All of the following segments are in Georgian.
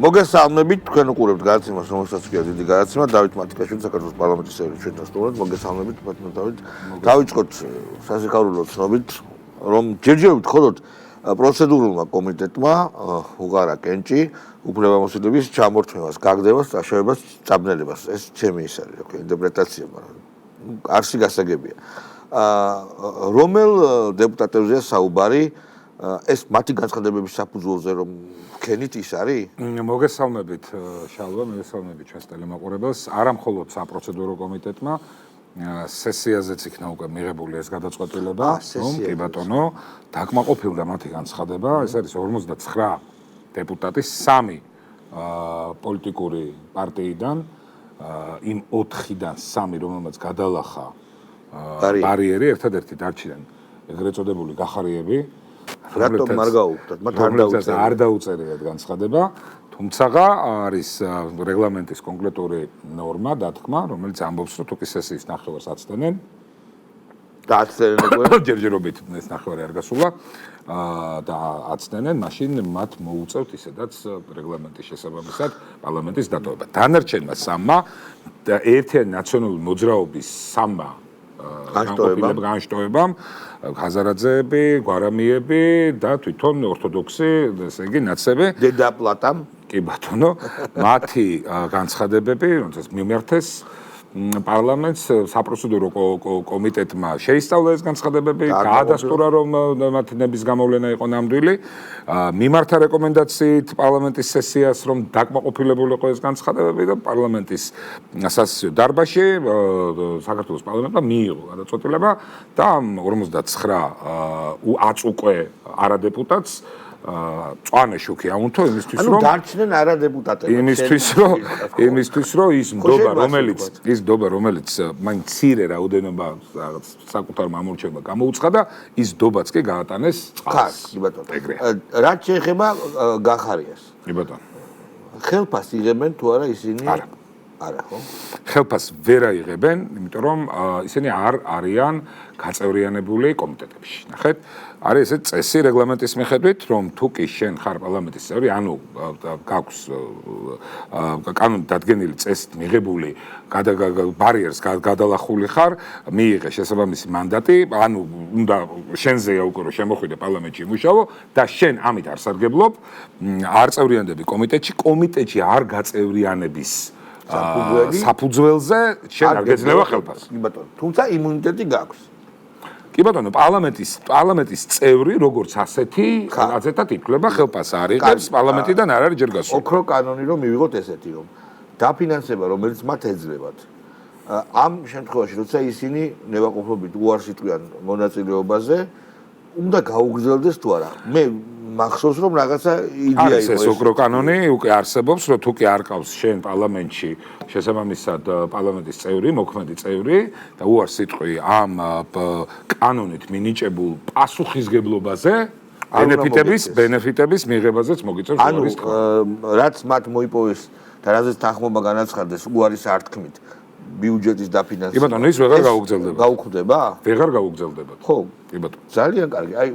მოგესალმებით, თქვენ უყურებთ გადაცემას, რომელსაც ქვია დიდი გადაცემა, დავით მათიკაშვილი, საქართველოს პარლამენტის წევრი ჩვენთან სტუმრად. მოგესალმებით, ბატონო დავით. დავიწყოთ სასიხარულო ცნობით, რომ ჯერჯერობით მხოლოდ პროცედურულმა კომიტეტმა უყარა კენჭი უფლებამოსილების ჩამორთმევას, გაგდებას, წაშორებას, წაბნელებას. ეს ჩემი ის არის, რა ინტერპრეტაცია, მაგრამ არსი გასაგებია. რომელ დეპუტატებზეა საუბარი? ეს მათი განცხადებების საფუძველზე რომ ქენით ის არის? მოგესალმებით შალვა, მოგესალმებით ჩვენს ტელემაყურებელს. არა მხოლოდ საპროცედურო კომიტეტმა სესიაზეც იქნა უკვე მიღებული ეს გადაწყვეტილება, რომ კი ბატონო, დაკმაყოფილდა მათი განცხადება. ეს არის 59 დეპუტატის 3 პოლიტიკური პარტიიდან, იმ 4-დან 3, რომელმაც გადალახა ბარიერი, ერთადერთი დარჩნენ ეგრეთ წოდებული გახარიები. რატომ არ გაუხდათ? მათ არ დაუწერიათ განცხადება, თუმცა არის რეგლამენტის კონკრეტული ნორმა, დათქმა, რომელიც ამბობს, რომ თუკი სესიის ნახევარს აცდენენ და აცდენენ ჯერჯერობით ეს ნახევარი არ გასულა და აცდენენ, მაშინ მათ მოუწევთ ისედაც რეგლამენტის შესაბამისად პარლამენტის დატოვება. დანარჩენმა 3-მა და ერთიანი ნაციონალური მოძრაობის 3-მა განშტოებამ ხაზარაძეები, გვარამიები და თვითონ ორთოდოქსი, ესე იგი ნაცები დედაპლატამ, კი ბატონო, მათი განცხადებები, რომელსაც მიმართეს პარლამენტს, საპროცედურო კომიტეტმა შეისწავლა ეს განცხადებები, გაადასტურა, რომ მათი ნების გამოვლენა იყო ნამდვილი, მიმართა რეკომენდაციით პარლამენტის სესიას, რომ დაკმაყოფილებული იყო ეს განცხადებები და პარლამენტის სასესიო დარბაზში საქართველოს პარლამენტმა მიიღო გადაწყვეტილება და 59 აწუყვე არადეპუტატს წვანე შუქი აუნთო იმისთვის რომ დარჩნენ არადეპუტატები იმისთვის რომ ის ნდობა რომელიც მან მცირე რაოდენობა საკუთარ მამორჩეულმა გამოუცხადა ის ნდობაც კი გაატანეს წყალს კი ბატონო რაც შეეხება გახარიას კი ბატონო ხელფას იღებენ თუ არა ისინი არა ხო ხელფას ვერ აიღებენ იმიტომ რომ ისინი არ არიან გაწევრიანებული კომიტეტებში ნახეთ არის ესე წესი რეგლამენტის მიხედვით რომ თუ კი შენ ხარ პარლამენტის წევრი ანუ გაქვს კანონით დადგენილი წესით მიღებული ბარიერს გადალახული ხარ მიიღე შესაბამისი მანდატი ანუ უნდა შენზეა უკვე რომ შემოხვიდე პარლამენტში იმუშაო და შენ ამით არ სარგებლობ არ წევრიანდები კომიტეტში არ გაწევრიანების საფუძველზე შენ არ გეძლევა ხელფას კი ბატონო თუმცა იმუნიტეტი გაქვს კი ბატონო პარლამენტის წევრი როგორც ასეთი ასეთად ითვლება ხელფას არ იღებს პარლამენტიდან არ არის ჯერ გასული ოქრო კანონი რომ მივიღოთ ესეთი რომ დაფინანსება რომელიც მათ ეძლებათ ამ შემთხვევაში როცა ისინი ნებაყოფლობით უარს იტყვიან მონაწილეობაზე უნდა გაუგრძელდეს თუ არა მე მახსოვს რომ რაღაცა იდეა იყო ეს ოქრო კანონი უკვე არსებობს რომ თუ კი არ ყავს შენ პარლამენტში შესაბამისად პარლამენტის წევრი მოქმედი წევრი და უარს იტყვი ამ კანონით მინიჭებულ პასუხისგებლობაზე ბენეფიტების მიღებაზეც მოგიწევს უარის თქმა რაც მათ მოიპოვეს და რაზეც თანხმობა განაცხადეს უარის ართქმით ბიუჯეტის დაფინანსება. კი ბატონო, ის ვეღარ გაუგრძელდება. გაუხდება? ვეღარ გაუგრძელდება. ხო, კი ბატონო. ძალიან კარგი. აი,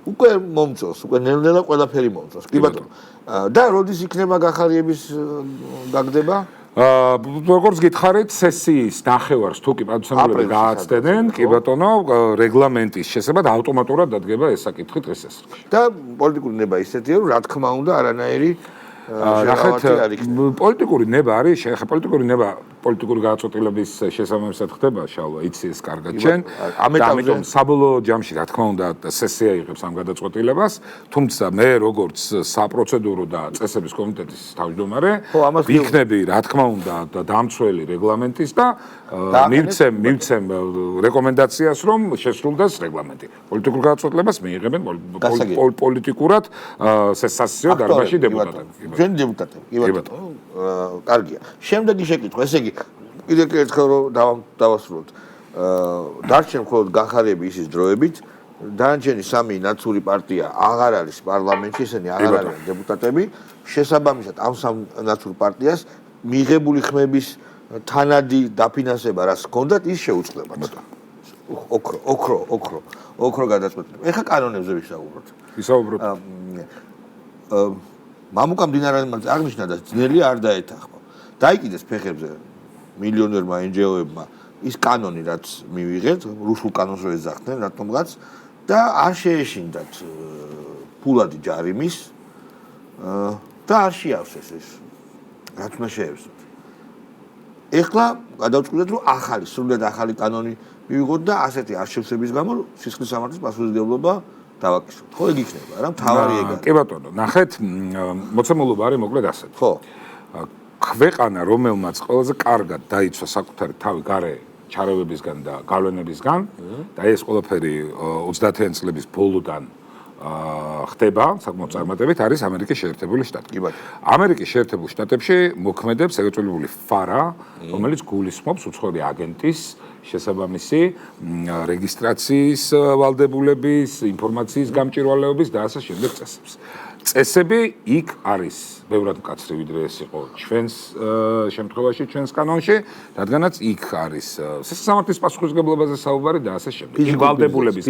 უკვე მომწონს, უკვე ნელ-ნელა ყველაფერი მომწონს. კი ბატონო. და როდის იქნება გახარიების გაგდება? როგორც გითხარით, სესიის ნახევარს თუ კი პატივცემულები გააცდენენ, კი ბატონო, რეგლამენტის შესაბამისად ავტომატურად დადგება ეს საკითხი დღეს ასრში. და პოლიტიკური ნება ისეთია, რომ რა თქმა უნდა, არანაირი ნახეთ პოლიტიკური ნება არის შეხა პოლიტიკური გადაწყვეტილების შესაბამისად ხდება შალვა იცი ეს კარგად შენ ამიტომ საბოლოო ჯამში რა თქმა უნდა სესია იღებს ამ გადაწყვეტილებას თუმცა მე როგორც საპროცედურო და წესების კომიტეტის თავმჯდომარე ვიქნები რა თქმა უნდა დამცველი რეგლამენტის და მივცემ რეკომენდაციას რომ შესრულდეს რეგლამენტი პოლიტიკურ გადაწყვეტილებას მიიღებენ პოლიტიკურად სასესიო დარბაზში დეპუტატები ჩვენ დეპუტატები კი ბატონო კარგია შემდეგი შეკითხვა ესე იგი კიდევ ერთხელ რომ დავასრულოთ დარჩენ მხოლოდ გახარიები ისის დროებით დანარჩენი 3 ნაცური პარტია აღარ არის პარლამენტში ესენი აღარ არიან დეპუტატები შესაბამისად ამ 3 ნაცურ პარტიას მიღებული ხმების თანადი დაფინანსება რაც ჰქონდათ ის შეუწყდებათ ოქრო გადაწყვეტილება ეხა კანონებზე ვისაუბროთ მამუკა მდინარემაც აღნიშნა და ძნელი არ დაეთანხმა. დაიკიდეს ფეხებზე მილიონერმა NGO-ებმა ის კანონი, რაც მივიღეთ, რუსულ კანონს რო ეძახდნენ, რატომღაც და არ შეეშინდათ ფულადი ჯარიმის და არ შეავსეს ეს. რაც უნდა შეევსოთ. ეხლა გადავწყვიტეთ, რომ სრულად ახალი კანონი მივიღოთ და ასეთი არჩევსების გამო სისხლის სამართლის პასუხისმგებლობა დავაკისოთ. ხო, ეგ იქნება რა, მთავარი ეგაა. კი ბატონო, ნახეთ, მოცემულობა არის მოკლედ ასეთი. ხო. ქვეყანა, რომელმაც ყველაზე კარგად დაიცვა საკუთარი თავი გარე ჩარევებისგან და გავლენებისგან და ეს ყველაფერი 30-იან წლების ბოლოდან ხდება საკმაოდ წარმატებით არის ამერიკის შეერთებული შტატები. ამერიკის შეერთებულ შტატებში მოქმედებს ეგრეთ წოდებული FARA, რომელიც გულისხმობს უცხოელი აგენტის შესაბამისი რეგისტრაციის ვალდებულების, ინფორმაციის გამჭირვალეობის და ასე შემდეგ წესებს. წესები იქ არის ბევრად მკაცრი ვიდრე ეს იყო ჩვენს შემთხვევაში, ჩვენს კანონში, რადგანაც იქ არის სამართლის პასუხისმგებლობაზე საუბარი და ასე შემდეგ. იმ ვალდებულების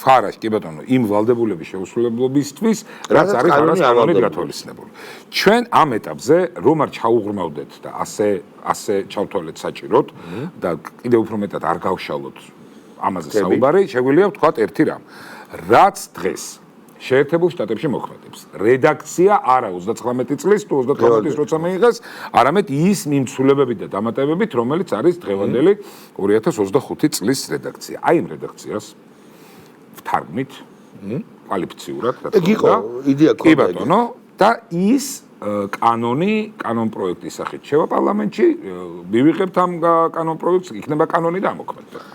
ფარაში, კი ბატონო, იმ ვალდებულების შეუსრულებლობისთვის, რაც არის არასკანონით გათვალისწინებული. ჩვენ ამ ეტაპზე რომ არ ჩაუღრმავდეთ და ასე ჩავთვალეთ საჭიროდ და კიდევ უფრო მეტად არ გავშალოთ ამაზე საუბარი, შეგვიძლია ვთქვათ ერთი რამ. რაც დღეს შეერთებულ შტატებში მოქმედებს. რედაქცია არა 39 წლის თუ 39 წლის როცა მიიღეს, არამედ ის მიმცულებებით და დამატებებით, რომელიც არის დღევანდელი 2025 წლის რედაქცია. აი იმ რედაქციას ვთარგმნით კვალიფიციურად, რა თქმა უნდა. ეგ იყო იდეა კი ბატონო, და ის კანონ პროექტის სახით შევა პარლამენტში, მივიღებთ ამ კანონ პროექტს, იქნება კანონი და ამოქმედდება.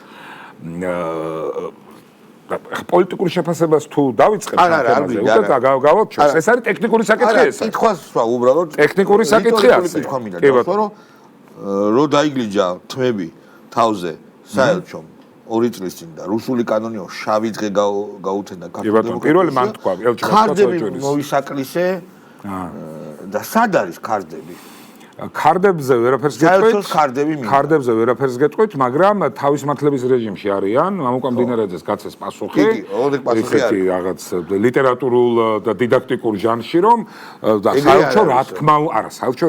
პოლიტიკურ შეფასებას თუ დავიწყებთ ამ თემაზე, უკვე გავავჩერთ. ეს არის ტექნიკური საკითხი ეს. კითხვას ვსვა უბრალოდ ტექნიკური საკითხია ეს. კი ბატონო, რო დაიგლიჯა თმები თავზე საელჩომ 2 წლის წინ და რუსული კანონიო შავი დღე გაუთენდა ქართულ დემოკრატიას. პირველი მან თქვა ელჩმა ქარდები მოვისაკლისე და სად არის ქარდები? ქარდებზე ვერაფერს გეტყვით. ქარდებზე ვერაფერს გეტყვით, მაგრამ თავის მართლების რეჟიმში არიან. მამუკა მდინარეძეს გაცეს პასუხი. კი, ოღონდ პასუხი არის. რაღაც ლიტერატურულ და დიდაქტიკურ ჟანრში რომ და საერთო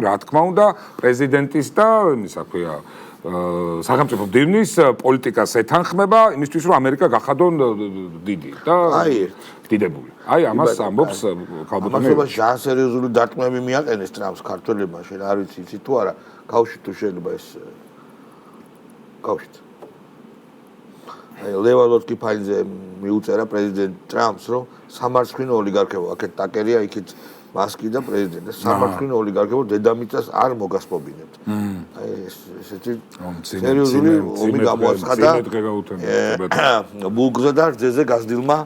რა თქმა უნდა პრეზიდენტის და იმის რა ქვია სახელმწიფო მდივნის პოლიტიკას ეთანხმება იმისთვის რომ ამერიკა გახადონ დიდი და დიდებული. აი ამას ამბობს ქალბატონი. ამასობა ჟანსერიოზული დარტყმები მიაყენეს ტრამპს ქართველებმა, შენ არ ვიცი იცი თუ არა, გავშით თუ შეიძლება ეს გავშით. აი ლევალოვსკი ფაილზე მიუწერა პრეზიდენტ ტრამპს, რომ სამარცხვინო ოლიგარქებო, აქეთ ტაკერია, იქით მასკი და პრეზიდენტი სამარცხვინო ოლიგარქებო დედამიწას არ მოგასპობინებთ. აი ესეთი სერიოზული ომი გამოაცხადა ბულგზე და რძეზე გაზრდილმა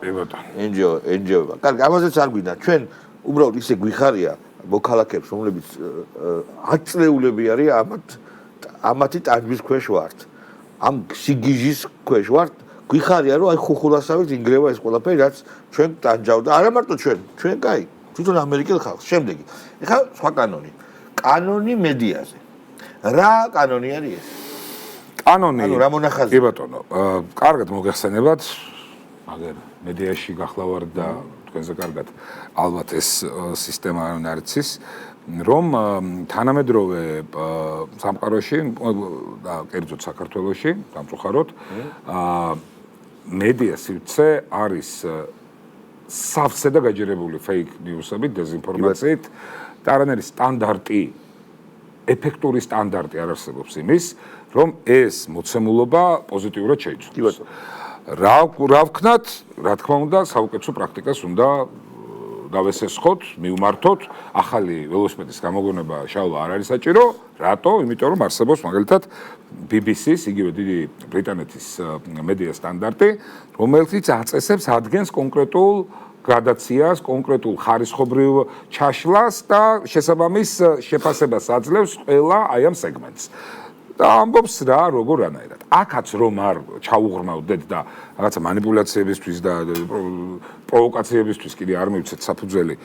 NGO-ებმა. კარგი, ამაზეც არ გვინდა. ჩვენ უბრალოდ ისე გვიხარია მოქალაქეებს, რომლებიც აწლეულები არის ამათი ტანჯვის ქვეშ ვართ. ამ სიგიჟის ქვეშ ვართ. გვიხარია რომ აი ხუხულასავით ინგრევა ეს ყველაფერი, რაც ჩვენ ტანჯავდა. არა მარტო ჩვენ კაი თვითონ ამერიკელ ხალხს. შემდეგი. ეხლა სხვა კანონი. კანონი მედიაზე. რა კანონი არის ეს? კანონი. ანუ რა მონახაზია? კი ბატონო, კარგად მოგეხსენებათ, მაგრამ მედიაში გახლავარ და თქვენზე კარგად ალბათ ეს სისტემა არ იცის, რომ თანამედროვე სამყაროში და კერძოდ საქართველოში, სამწუხაროდ, მედია სივრცე არის სავსე და გაჯერებული fake news-ებით, დეзинფორმაციით და არანაირი სტანდარტი, ეფექტური სტანდარტი არ არსებობს იმის, რომ ეს მოცემულობა პოზიტიურად შეიცვალოს. რა ვქნათ, რა თქმა უნდა, საუკეთესო პრაქტიკას უნდა დავესესხოთ, მივმართოთ. ახალი ველოსიპედის გამოგონება შალვა არ არის საჭირო. რატო? იმიტომ რომ არსებობს მაგალითად BBC-ს, იგივე დიდი ბრიტანეთის მედია სტანდარტი, რომელიც აწესებს ადგენს კონკრეტულ გრადაციას, კონკრეტულ ხარისხობრივ ჩაშლას და შესაბამის შეფასებას აძლევს ყველა აი ამ სეგმენტს. და ამბობს რა, როგორანაირად. აქაც რომ არ ჩაუღრმავდეთ და რაღაცა манипуляციებისთვის და პროვოკაციებისთვის კიდე არ მივცეთ საფუძველი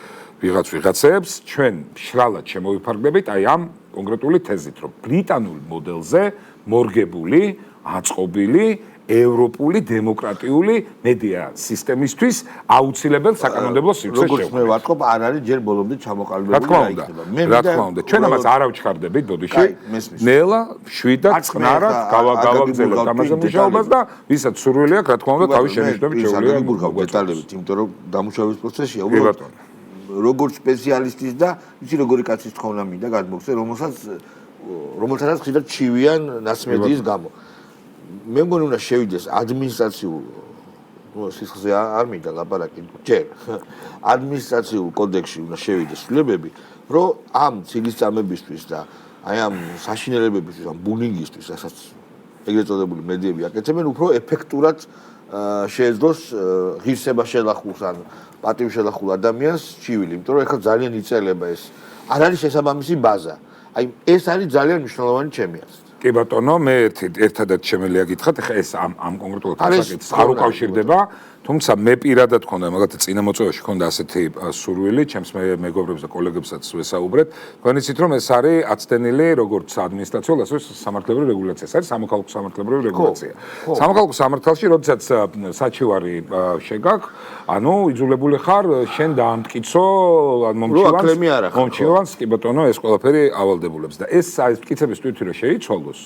ვიღაცებს, ჩვენ მშრალად შემოვიფარგლებით აი ამ კონკრეტული თეზით, რომ ბრიტანულ მოდელზე მორგებული, აწყობილი ევროპული დემოკრატიული მედია სისტემისთვის აუცილებელ საკანონმდებლო სივრცეს როგორც მე ვარყოფ, არ არის ჯერ ბოლომდე ჩამოყალიბებული რა თქმა უნდა, ჩვენ ამას არ ავჩქარდებით ბოდიში. ნელა, შვიდად, წყნარად გავაგზავნებთ ამაზე მუშაობას და ვისაც სურვილი აქვს, რა თქმა უნდა, თავის შენიშვნებით შეუძლია დეტალებით, იმიტომ რომ დამუშავების პროცესია უბრალოდ როგორც სპეციალისტის და იცი როგორი კაცის თხოვნა მინდა გადმოგცე, რომელთანაც ხშირად ჩივიან ნასმედიის გამო. მე მგონი უნდა შევიდეს ადმინისტრაციულ სისხლზე არ მინდა ლაპარაკი ჯერ ადმინისტრაციულ კოდექსში უნდა შევიდეს ცვლილებები, რომ ამ ციგისწამებისთვის და აი ამ საშინელებებისთვის, ამ ბულინგისთვის, რასაც ეგრეთ წოდებული მედიები აკეთებენ, უფრო ეფექტურად შეეძლოს ღირსება შელახულს ან პატივშელახულ ადამიანს ჩივილი, იმიტომ რომ ეხლა ძალიან იწელება ეს. არ არის შესაბამისი ბაზა. აი ეს არის ძალიან მნიშვნელოვანი ჩემი აზრით. კი ბატონო, მე ერთადაც შემიძლია გითხრათ, ეხლა ეს ამ კონკრეტულად საკითხს არ უკავშირდება, თუმცა მე პირადად ხონდა, მაგალითად წინამოწვევაში ხონდა ასეთი სურვილი, ჩემს მეგობრებს და კოლეგებსაც ვესაუბრეთ, თქვენიცით რომ ეს არის აცდენილი როგორც ადმინისტრაციულ, ასევე სამართლებრივი რეგულაცია, ეს არის სამოქალაქო სამართლებრივი რეგულაცია. სამოქალაქო სამართალში, როდესაც საჩივარი შეგაქვს, ანუ იძულებული ხარ შენ დაამტკიცო მომჩივანს, კი ბატონო, ეს ყველაფერი ავალდებულებს და ეს მტკიცების თვითი რომ შეიცვალოს,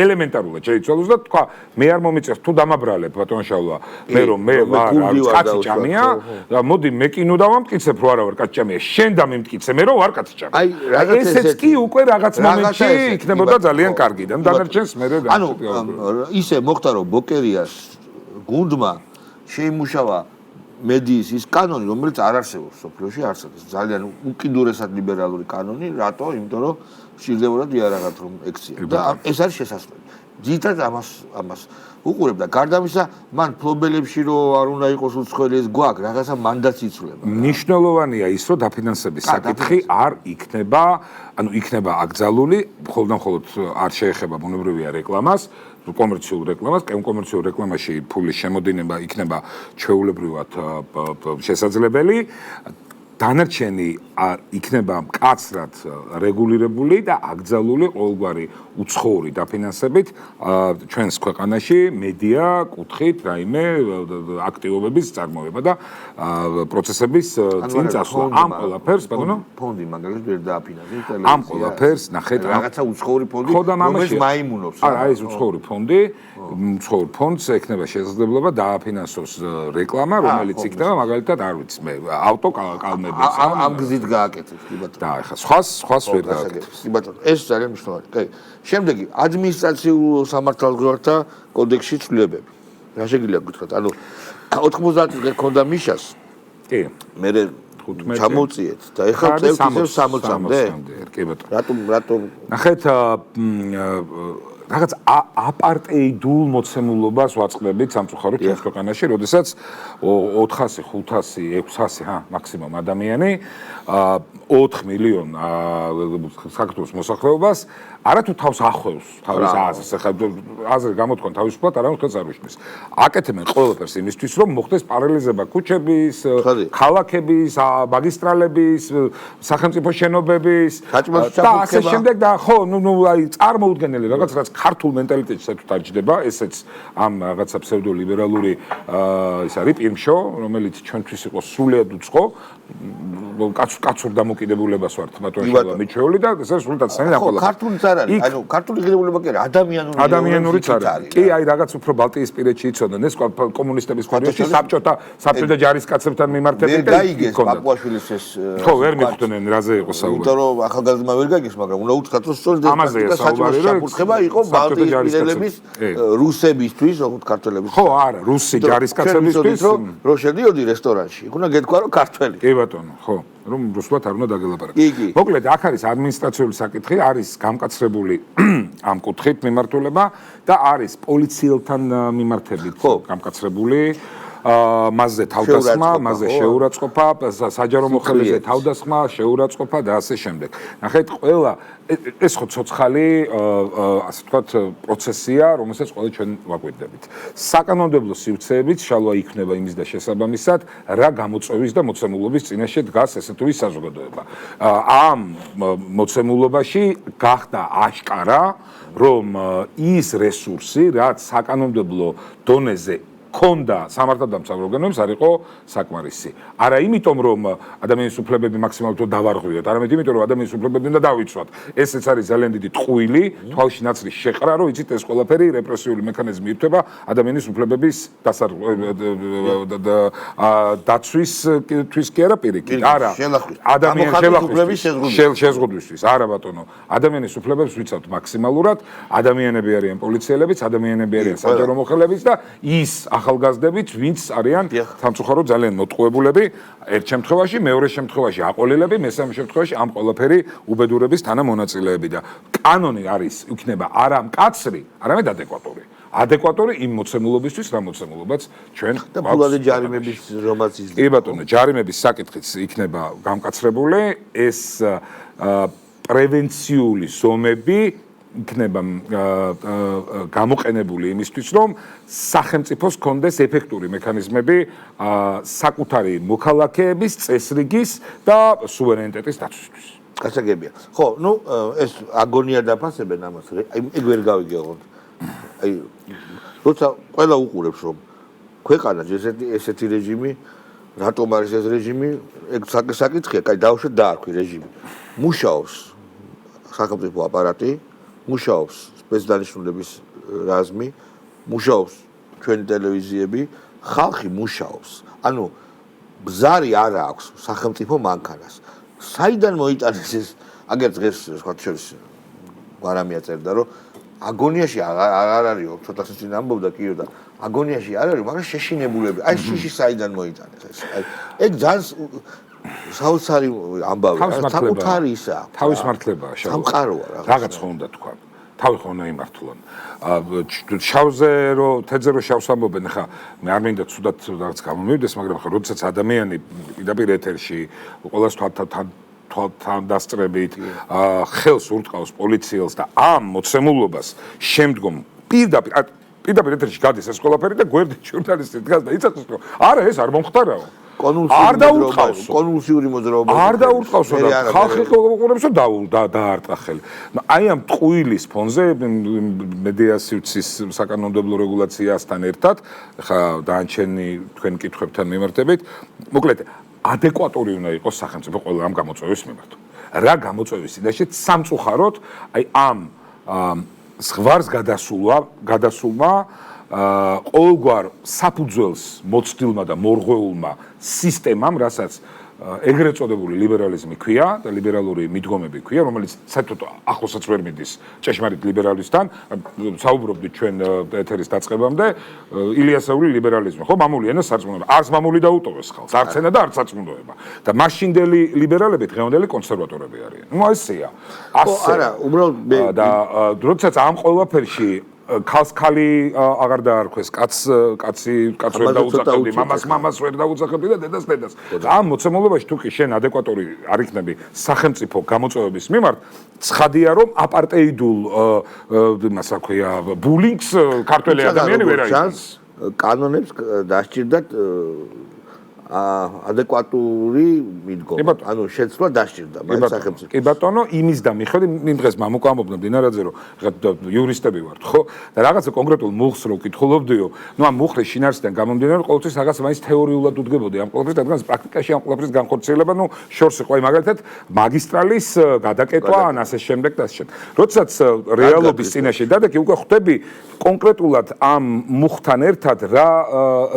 ელემენტარულად შეიცვალოს და თქვა, მე არ მომიწევს თუ დამაბრალებ ბატონშალვა, მე რომ მე ვარ კაცი ჭამია და მოდი მე კი ნუ დავამტკიცებ რომ არა ვარ კაცი ჭამია, შენ დამიმტკიცე მე რომ ვარ კაცი ჭამია. აი ესეც კი უკვე რაღაც მომენტში იქნებოდა ძალიან კარგი და დანარჩენს მე ანუ ისე მოხდა რომ ბოკერიას გუნდმა შეიმუშავა მედიის ის კანონი, რომელიც არ არსებობს სოფლიოში, არსებობს ძალიან უკიდურესად ლიბერალური კანონი, რატო? იმიტომ რომ სჭირდებოდა იარაღად რომ ექცია და ეს არის შესაძლებელი. ძირითადად ამას უყურებ და გარდა ამისა, მან ფლობელებში რომ არ უნდა იყოს უცხოელი ეს გვაქვს, რაღაცა მანდატს იცვლება. მნიშვნელოვანია ის, რომ დაფინანსების საკითხი არ იქნება, ანუ იქნება აკრძალული, მხოლოდ არ შეეხება ბუნებრივია რეკლამას, კომერციულ რეკლამას, კომერციულ რეკლამაში ფულის შემოდინება იქნება ჩვეულებრივად შესაძლებელი. დანარჩენი იქნება მკაცრად რეგულირებული და აკრძალული ყოველგვარი უცხოური დაფინანსებით ჩვენს ქვეყანაში მედია კუთხით რაიმე აქტივობების წარმოება და პროცესების წინ წასვლა. ამ ყველაფერს, ბატონო, ფონდი მაგალითად ვერ დააფინანსებს ამ ყველაფერს ნახეთ, რაღაცა უცხოური ფონდი, რომელიც მაიმუნობს. არა, ეს უცხოური ფონდი, უცხოურ ფონდს ექნება შესაძლებლობა დააფინანსოს რეკლამა, რომელიც იქნება მაგალითად, არ ვიცი, მე ავტოკალმე ამ გზით გააკეთებს, კი ბატონო. და ახლა სხვას ვერ გააკეთებს. კი ბატონო, ეს ძალიან მნიშვნელოვანი. კაი. შემდეგი ადმინისტრაციულ სამართალდღეობათა კოდექსში ცვლილებები. რა შეგიძლია გითხრათ? ანუ 90 დღე ქონდა მიშას. კი. მე ჩამოვწიეთ და ეხლა წელს 60-მდე. კი ბატონო. რატომ? ნახეთ, რაღაც აპარტეიდულ მოცემულობას ვაწყდებით სამწუხაროდ ჩვენს ქვეყანაში, როდესაც 400, 500, 600, მაქსიმუმ ადამიანი 4 მილიონ საქართველოს მოსახლეობას არათუ თავს ახვევს თავის აზრს, ახლა აზრი გამოთქვან თავისუფლად არავინ ხელს არ უშლის. აკეთებენ ყველაფერს იმისთვის, რომ მოხდეს პარალელიზება ქუჩების, ქალაქების, მაგისტრალების, სახელმწიფო შენობების და ასე შემდეგ და ხო, ნუ აი წარმოუდგენელი რაღაც რაც ქართულ მენტალიტეტში საერთოდ არ ჯდება, ესეც ამ რაღაცა ფსევდოლიბერალური ის არის პირმშო, რომელიც ჩვენთვის იყო სრულიად უცხო, კაცურ დამოკიდებულებას ვართ ბატონო მიჩეული და ეს სულთან სცენა ყველა. ქართულიც არ არის, ანუ ქართული ღირებულება კი არა, ადამიანურიც არის. კი, აი რაღაც უფრო ბალტიისპირეთში იცოდნენ ეს კომუნისტების პერიოდში საბჭოთა ჯარისკაცებთან მიმართებით და გაიგეს პაპუაშვილის ეს ხო, ვერ მიხვდნენ რაზე იყო საუბარი. იმიტომ რომ ახალგაზრდმა ვერ გაიგეს, მაგრამ უნდა უთხრათ რომ სწორედ ეს საუბარი საფურთხება იყო ბალტიისპირელების რუსებისთვის, როგორც ქართველების. ხო, არა, რუსი ჯარისკაცებისთვის რომ შედიოდი რესტორანში, უნდა გეთქვა რომ ქართველი. კი ბატონო, ხო. რომ რუსულად არ უნდა დაგელაპარაკო. მოკლედ, აქ არის ადმინისტრაციული საკითხი, არის გამკაცრებული ამ კუთხით მიმართულება და არის პოლიციელთან მიმართებით გამკაცრებული. მასზე თავდასხმა, შეურაცხყოფა, მასზე ხო? შეურაცხყოფა, საჯარო მოხელეზე თავდასხმა, შეურაცხყოფა და ასე შემდეგ. ნახეთ, ყველა ეს ხო ცოცხალი ასე ვთქვათ პროცესია, რომელსაც ყველა ჩვენ ვაკვირდებით. საკანონმდებლო სივრცეებით შალვა იქნება იმის და შესაბამისად, რა გამოწვევის და მოცემულობის წინაშე დგას ესე თუ ის საზოგადოება. ამ მოცემულობაში გახდა აშკარა, რომ ის რესურსი, რაც საკანონმდებლო დონეზე ქონდა სამართალდამცავ ორგანოებს არ იყო საკმარისი. არა იმიტომ, რომ ადამიანის უფლებები მაქსიმალურად დავარღვიოთ, არამედ იმიტომ, რომ ადამიანის უფლებები უნდა დავიცვათ. ესეც არის ძალიან დიდი ტყუილი, თვალში ნაცრის შეყრა, რომ იცით ეს ყველაფერი რეპრესიული მექანიზმი ირთვება ადამიანის უფლებების დაცვისთვის კი არა პირიქით. არა. ადამიანის შეზღუდვისთვის. არა ბატონო. ადამიანის უფლებებს ვიცავთ მაქსიმალურად. ადამიანები არიან პოლიციელებიც, ადამიანები არიან საჯარო მოხელებიც და ის ახალგაზრდებით, ვინც არიან სამწუხაროდ ძალიან მოტყუებულები, ერთ შემთხვევაში, მეორე შემთხვევაში აყოლილები, მესამე შემთხვევაში ამ ყველაფერი უბედურების თანამონაწილეები და კანონი არის იქნება არა მკაცრი, არამედ ადეკვატური. ადეკვატური იმ მოცემულობისთვის, რა მოცემულობაც ჩვენ და ფულადი ჯარიმების რომაც ის. კი ბატონო, ჯარიმების საკითხიც იქნება გამკაცრებული, ეს პრევენციული ზომები იქნება გამოყენებული იმისთვის, რომ სახელმწიფოს კონდეს ეფექტური მექანიზმები საკუთარი მოქალაქეების წესრიგის და სუვერენიტეტის დაცვისთვის. გასაგებია. ხო, ნუ ეს აგონია დაფასებენ ამას, ეგ ვერ გავიგეღოთ. აი, როცა ყველა უყურებს, რომ ქვეყანაში ესეთი რეჟიმი, რატომ არის ეს რეჟიმი, ეგ საკითხია, კაი, დავუშვათ დაარქვი რეჟიმი. მუშაობს სახელმწიფო აპარატი, მუშაობს სპეცდანიშნულების რაზმი, მუშაობს ჩვენი ტელევიზიები, ხალხი მუშაობს. ანუ ბზარი არ აქვს სახელმწიფო მანქანას. საიდან მოიტანეს ეს? აგერ დღეს სხვა შორის გვარამია წერდა, რომ აგონიაში არ არისო, ცოტა ხნის წინ ამბობდა კიო და აგონიაში არ არის, მაგრამ შეშინებულები. აი შიში საიდან მოიტანეს ეს? აი ეგ ძალიან საოცარი ამბავია, საკუთარი ისა. თავის მართლებაა, სამყაროა რაღაც ხო უნდა თქვა. თავი ხო უნდა იმართლონ. შავზე რო თეთრზე რო შავს ამბობენ, ხა მე არ მინდა ცუდად რაღაც გამომივიდეს, მაგრამ ხა როდესაც ადამიანი პირდაპირ ეთერში ყოველას თვალთან დასწრებით ხელს ურტყავს პოლიციელს და ამ მოცემულობას შემდგომ პირდაპირ ეთერში გადის ეს ყველაფერი და გვერდით ჟურნალისტი დგას და იცოცხლოს, რომ არა ეს არ მომხდარაო. არ დაურტყავსო. კონვულსიური მოძრაობა. არ დაურტყავსო და ხალხი ყურებს და დაარტყა ხელი. აი ამ ტყუილის ფონზე მედია სივრცის საკანონმდებლო რეგულაციასთან ერთად, ხა დაანჩენი თქვენ კითხვებთან მიმართებით, მოკლედ ადეკვატური უნდა იყოს სახელმწიფო ყველა ამ გამოწვევის მიმართ. რა გამოწვევის წინაშე სამწუხაროდ, აი ამ ზღვარს გადასულმა ყოველგვარ საფუძველს მოცდილმა და მორღვეულმა სისტემამ, რასაც ეგრეთ წოდებული ლიბერალიზმი ქვია და ლიბერალური მიდგომები ქვია, რომელიც საერთოდ ახლოსაც ვერ მიდის ჭეშმარიტ ლიბერალიზმთან. საუბრობდით ჩვენ ეთერის დაწყებამდე, ილიასეული ლიბერალიზმი, ხო, მამული ენა სარწმუნოება. არც მამული დაუტოვეს ხალხს, არც ენა და არც სარწმუნოება. და მაშინდელი ლიბერალები დღევანდელი კონსერვატორები არიან. ნუ ესეა. არა, უბრალოდ და როდესაც ამ ყველაფერში ქალს ქალი აღარ დაარქვეს, კაცი ვერ დაუძახებდი, მამას ვერ დაუძახებდი და დედას დედას. ამ მოცემულობაში თუ კი შენ ადეკვატური არ იქნები სახელმწიფო გამოწვევების მიმართ, ცხადია რომ აპარტეიდულ იმას რა ქვია, ბულინგს ქართველი ადამიანი ვერ აიწყებს. კანონებს დასჭირდათ ადეკვატური მიდგომა. ანუ შეცვლა დასჭირდა მაგ სახელმწიფოს. კი ბატონო, იმის და მიხედვით იმ დღეს მამუკამობნა დინარაძე რომ იურისტები ვართ, ხო? და რაღაცა კონკრეტულ მუხს რო კითხულობდიო, ნუ ამ მუხლის შინაარსიდან გამომდინარე, ყოველთვის რაღაც მაინც თეორიულად უდგებოდი ამ ყველაფერს, რადგან პრაქტიკაში ამ ყველაფრის განხორციელება, ნუ შორს იყო მაგალითად მაგისტრალის გადაკეტვა, ან ასე შემდეგ და ასე შემდეგ. როდესაც რეალობის წინაშე დადექი, უკვე ხვდები კონკრეტულად ამ მუხთან ერთად რა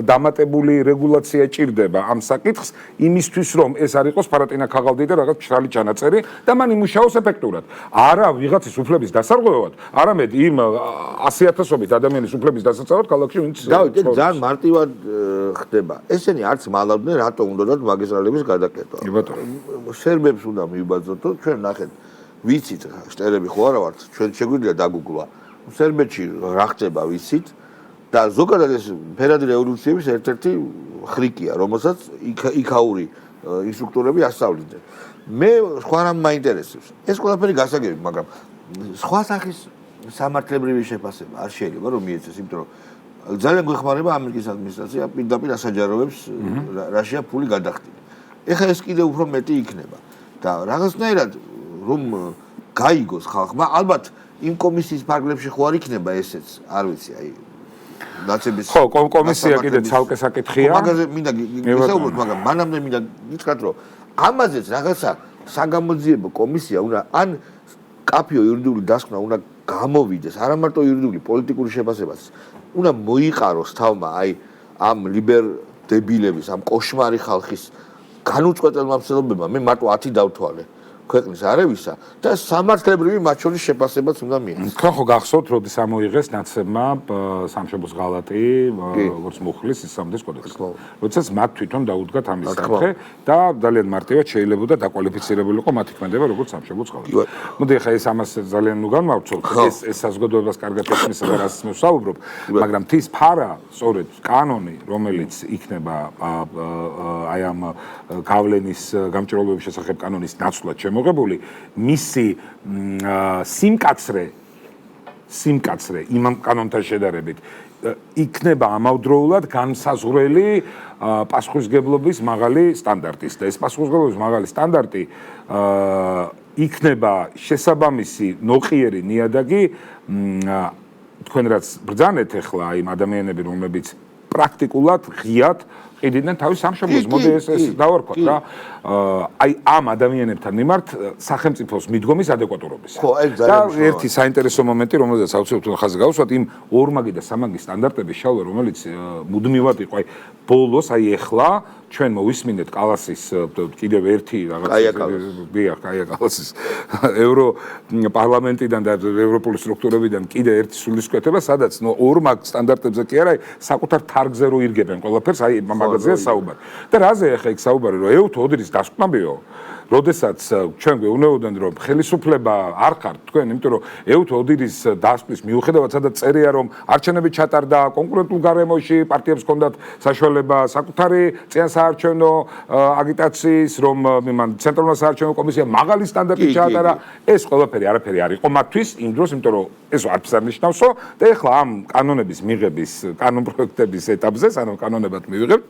დამატებული რეგულაცია ჭირდება ამ საკითხს იმისთვის რომ ეს არ იყოს ფარატინა ქაღალდი და რაღაც მშრალი ჩანაწერი და მან იმუშაოს ეფექტურად. არა ვიღაცის უფლების დასარღვევად, არამედ იმ 100,000-ობით ადამიანის უფლების დასაცავად ქალაქში ვინც დავით, ეს ძალიან მარტივად ხდება. ესენი არც მალავდნენ რატომ უნდათ მაგისტრალების გადაკეტვა. სერბებს უნდა მივბაძოთ, ჩვენ ნახეთ, ვიცით შტერები ხო არა ვართ, ჩვენ შეგვიძლია დაგუგლა. სერბეთში რა ხდება ვიცით და ზოგადად ეს ფერადი რევოლუციების ერთ-ერთი ხრიკია, რომელსაც იქაური ინსტრუქტორები ასწავლიდნენ. მე სხვა რამ მაინტერესებს. ეს ყველაფერი გასაგები, მაგრამ სხვა სახის სამართლებრივი შეფასება არ შეიძლება რომ მიეცეს, იმიტომ რომ ძალიან გვეხმარება ამერიკის ადმინისტრაცია პირდაპირ ასაჯაროებს რაშია ფული გადახდილი. ეხლა ეს კიდევ უფრო მეტი იქნება და რაღაცნაირად რომ გაიგოს ხალხმა, ალბათ იმ კომისიის ფარგლებში ხო არ იქნება ესეც, არ ვიცი, აი ნაცების ხო, კომისია კიდე ცალკე საკითხია. მაგაზე მინდა გისაუბროთ, მაგრამ მანამდე მინდა გითხრათ, რომ ამაზეც რაღაცა საგამოძიებო კომისია უნდა ან კაფეო იურიდიული დასკვნა უნდა გამოვიდეს, არა მარტო იურიდიული, პოლიტიკური შეფასებაც. უნდა მოიყაროს თავმა აი ამ ლიბერდებილების, ამ კოშმარი ხალხის განუწყვეტელმა მცდელობებმა, მე მარტო 10 დავთვალე. ქვეყნის არევისა და სამართლებრივი მათ შორის შეფასებაც უნდა მიიღოს. თქვენ ხო გახსოვთ, როდის ამოიღეს ნაცებმა სამშობლოს ღალატი, როგორც მუხლის ისამდეს კოდექსი. როდესაც მათ თვითონ დაუდგათ ამის საკითხი და ძალიან მარტივად შეიძლებოდა დაკვალიფიცირებულიყო მათი ქმედება როგორც სამშობლოს ღალატი. მოდი ახლა ეს ამას ძალიან ნუ განვავრცელოთ. ეს საზოგადოებას კარგად ესმის და რასაც მე ვსაუბრობ, მაგრამ თის ფარა, სწორედ კანონი, რომელიც იქნება აი ამ გავლენის გამჭირვალობების შესახებ კანონის ნაცვლად შემოღებული, მისი სიმკაცრე იმ კანონთან შედარებით იქნება ამავდროულად განსაზღვრელი პასუხისმგებლობის მაღალი სტანდარტის და ეს პასუხისმგებლობის მაღალი სტანდარტი იქნება შესაბამისი ნოყიერი ნიადაგი თქვენ რაც ბრძანეთ ახლა იმ ადამიანები რომლებიც პრაქტიკულად ღიად ყიდიდნენ თავის სამშობლოს, მოდი ეს დავარქვათ რა. აი ამ ადამიანებთან მიმართ სახელმწიფოს მიდგომის ადეკვატურობის. ხო, ეს ძალიან და ერთი საინტერესო მომენტი, რომელზეც აუცილებლად ხაზი გავუსვათ, იმ ორმაგი და სამაგი სტანდარტების შალვა, რომელიც მუდმივად იყო, აი ბოლოს, აი ეხლა ჩვენ მოვისმინეთ კალასის კიდევ ერთი კაია კალასის ევროპარლამენტიდან და ევროპული სტრუქტურებიდან კიდევ ერთი სულისკვეთება, სადაც ორმაგ სტანდარტებზე კი არა, საკუთარ თარგზე რო ირგებენ ყველაფერს, აი მაგაზეა საუბარი. და რაზე ახლა იქ საუბარი, რომ ეუთო ოდირის დასკვნებიო, როდესაც ჩვენ გვეუბნებოდნენ, რომ ხელისუფლება არ ხართ თქვენ, იმიტომ რომ ეუთო ოდირის დასკვნის მიუხედავად, სადაც წერია, რომ არჩევნები ჩატარდა კონკურენტულ გარემოში, პარტიებს ჰქონდათ საშუალება საკუთარი წინასაარჩევნო აგიტაციის, რომ მან ცენტრალურმა საარჩევნო კომისიამ მაღალი სტანდარტი ჩაატარა, ეს ყველაფერი არაფერი არ იყო მათთვის იმ დროს, იმიტომ რომ ეს არც არ ნიშნავსო და ეხლა ამ კანონების მიღების, კანონ პროექტების ეტაპზე, ანუ კანონებად მივიღებთ,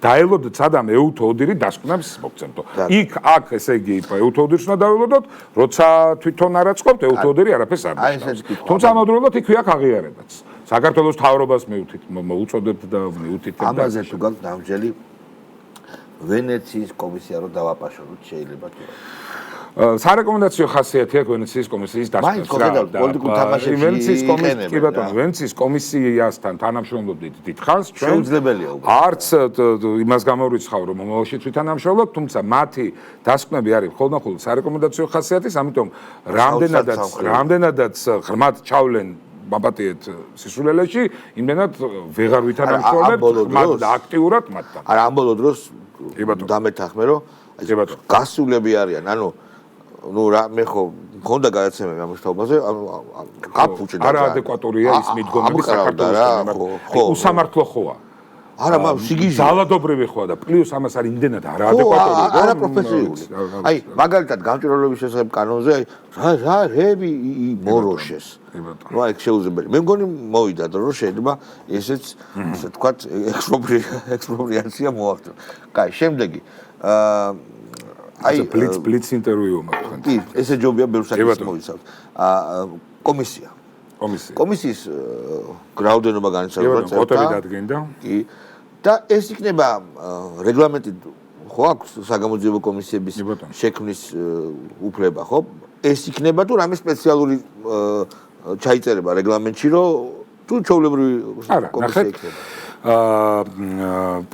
დაელოდეთ სადამ ეუთო ოდირი დასკვნებს მოგცემთო. იქ აქ ესე იგი ეუთო ოდირს უნდა დაველოდოთ, როცა თვითონ არ აწყობთ ეუთო ოდირი არაფერს არ ნიშნავს. თუმცა ამავდროულად იქ აქვს აღიარებაც. საქართველოს მთავრობას მოუწოდებთ და მიუთით და ამაზე თუ გაქვს დამჯელი ვენეციის კომისია რო დავაპაშოროთ შეიძლება თუ სარეკომენდაციო ხასიათი აქვს ვენეციის კომისიის დასკვნას. პოლიტიკურ თამაშებში კი ბატონო, ვენეციის კომისიასთან თანამშრომლობდით დიდხანს, ჩვენ შეუძლებელია უკვე. არც იმას გამორიცხავ, რომ მომავალში თვითთანამშრომლობთ, თუმცა მათი დასკვნები არის მხოლოდ სარეკომენდაციო ხასიათის, ამიტომ რამდენადაც ღრმად ჩავლენ მაპატიეთ სისულელეში, იმდენად ვეღარ ვითანამშრომლებთ მათ და აქტიურად მათთან. არა, ამ ბოლო დროს დამეთანხმე, რომ გასულები არიან, ანუ ნუ რა მე ხო მქონდა გადაცემები ამ შთაობაზე, გაფუჭდა. არაადეკვატურია ის მიდგომები საქართველოს. ხო, უსამართლო ხოა. არა, მაგრამ სიგიჟე. ძალადობრივი ხოა და პლუს ამას არის იმდენად არაადეკვატური. არა პროფესიული. აი, მაგალითად გამჭირვალობის შესახებ კანონზე, აი, რა რები მოროშეს. ნუ აი შეუძლებელი. მე მგონი მოვიდა დრო რომ შეიძლება ესეც ასე თქვა ექსპროპრიაცია მოახდინოს. კაი, შემდეგი. აი ბლიც ინტერვიუ მაქვს თქვენ. კი, ესე ჯობია ბევრ საკითხს მოიცავთ. კომისიის რაოდენობა განსაზღვრა წელს. ფოტოები დადგენდა. კი. და ეს იქნება რეგლამენტი ხო აქვს საგამოძიებო კომისიების შექმნის უფლება, ხო? ეს იქნება თუ რამე სპეციალური ჩაიწერება რეგლამენტში, რომ თუ ჩვეულებრივი კომისია იქნება.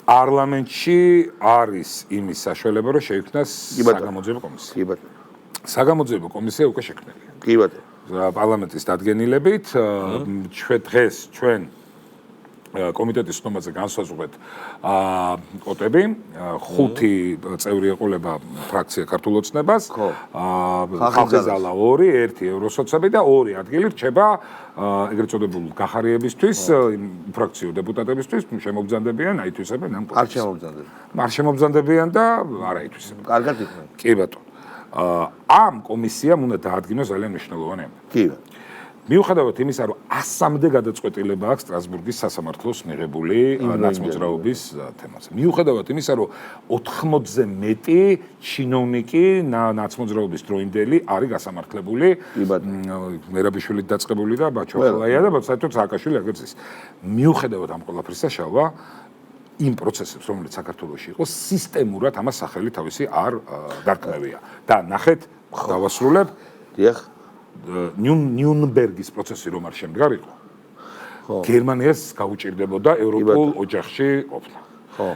პარლამენტში არის იმის საშუალება, რომ შეიქმნას საგამოძიებო კომისია. კი ბატონო. საგამოძიებო კომისია უკვე შექმნილია. კი ბატონო. პარლამენტის დადგენილებით ჩვენ დღეს კომიტეტის ხდომაზე განსაზღვრეთ კოტები, 5 წევრი ეყოლება ფრაქცია ქართულ ოცნებას, ხალხიზალა 2, 1 ევროსოცები და 2 ადგილი რჩება ეგრეთ წოდებულ გახარიებისთვის, ფრაქციო დეპუტატებისთვის, შემოგზანდებიან, აითვისებენ ამ არ შემოგზანდებიან და არ აითვისებენ. კარგად იქნება. კი ბატონო. ამ კომისიამ უნდა დაადგინოს ძალიან მნიშვნელოვანი ამბავი. კი. მიუხედავად იმისა, რომ 100-მდე გადაწყვეტილება აქვს სტრასბურგის სასამართლოს მიღებული ნაცმოძრაობის თემაზე. მიუხედავად იმისა, რომ 80-ზე მეტი ჩინოვნიკი ნაცმოძრაობის დროინდელი არის გასამართლებული, მერაბიშვილით დაწყებული და ბაჩოხალაია და საერთოდ სააკაშვილი აგერც ის. მიუხედავად ამ ყველაფრისა შალვა იმ პროცესებს, რომელიც საქართველოში იყო, სისტემურად ამას სახელი თავისი არ დარქმევია. და ნახეთ, დავასრულებ. დიახ. ნიუნბერგის პროცესი რომ არ შემდგარიყო, გერმანიას გაუჭირდებოდა ევროპულ ოჯახში ყოფნა.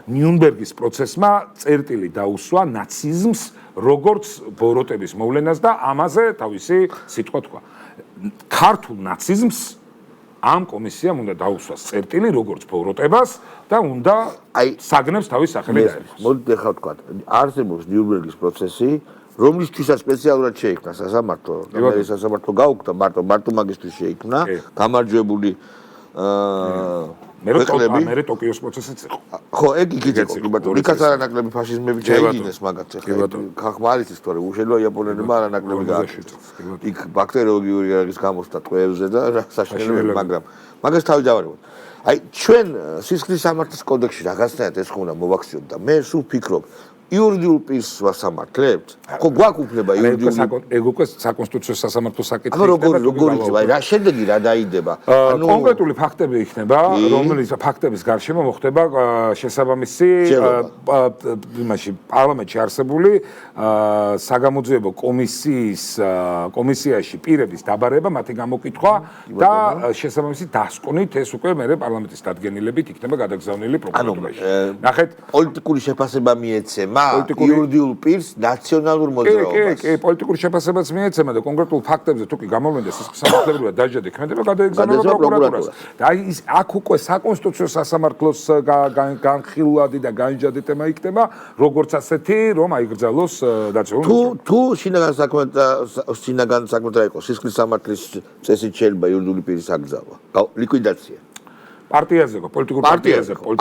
ნიუნბერგის პროცესმა წერტილი დაუსვა ნაციზმს როგორც ბოროტების მოვლენას და ამაზე თავისი სიტყვა თქვა. ქართულ ნაციზმს ამ კომისიამ უნდა დაუსვას წერტილი როგორც ბოროტებას და უნდა საგნებს თავის სახელი დაერქვას. მოდით ახლა ვთქვათ, არსებობს ნიუნბერგის პროცესი, რომლისთვისაც სპეციალურად შეიქმნა სასამართლო, და სასამართლო გაუქმდა მარტო მაგისტრის შეიქმნა, გამარჯვებული მე ტოკიოს პროცესიც იყო. ხო, ეგ იქით იყო, ბატონო. იქაც არანაკლები ფაშიზმები ჩაიგინეს მაგათ. ხალხმა არის ისტორია, უშედეგო იაპონელებმა არანაკლები გააკეთეს. იქ ბაქტერიოლოგიური რაღაც გამოსთა ტყვეებზე და საშინელები, მაგრამ მაგას თავი დავარებოთ. აი, ჩვენ სისხლის სამართლის კოდექსში რაღაცნაირად ეს ხომ უნდა მოვაქციოთ და მე სულ ფიქრობ იურიდიულ პირს ვასამართლებთ? ხო, გვაქვს უფლება იურიდიული. ეგ უკვე საკონსტიტუციო სასამართლო საკითხი იქნება. როგორ იქნება? რა შედეგი რა დაიდება? კონკრეტული ფაქტები იქნება, რომელიც ფაქტების გარშემო მოხდება შესაბამისი იმაში პარლამენტში არსებული საგამოძიებო კომისიაში პირების დაბარება, მათი გამოკითხვა და შესაბამისი დასკვნით ეს უკვე მე პარლამენტის დადგენილებით იქნება გადაგზავნილი პროკურატურაში. ნახეთ, პოლიტიკური შეფასება მიეცემა იურიდიულ პირს ნაციონალურ მოძრაობას. კი, პოლიტიკური შეფასებაც მიეცემა და კონკრეტულ ფაქტებზე თუ კი გამოვლენდა სასამართლოებრივად დაჯდა ექმედება გადაეგზავნება პროკურატურას. და აი ის აქ უკვე საკონსტიტუციო სასამართლოს განხილვადი და განჯადი თემა იქნება, როგორც ასეთი, რომ აიგრძალოს დაცვა. თუ შინაგან საქმეთა იყოს სისხლის სამართლის წესით შეიძლება იურიდიული პირის აკრძალვა, ლიკვიდაცია. პარტიაზე ხო, პოლიტიკურ პარტიაზე, პოლიტიკური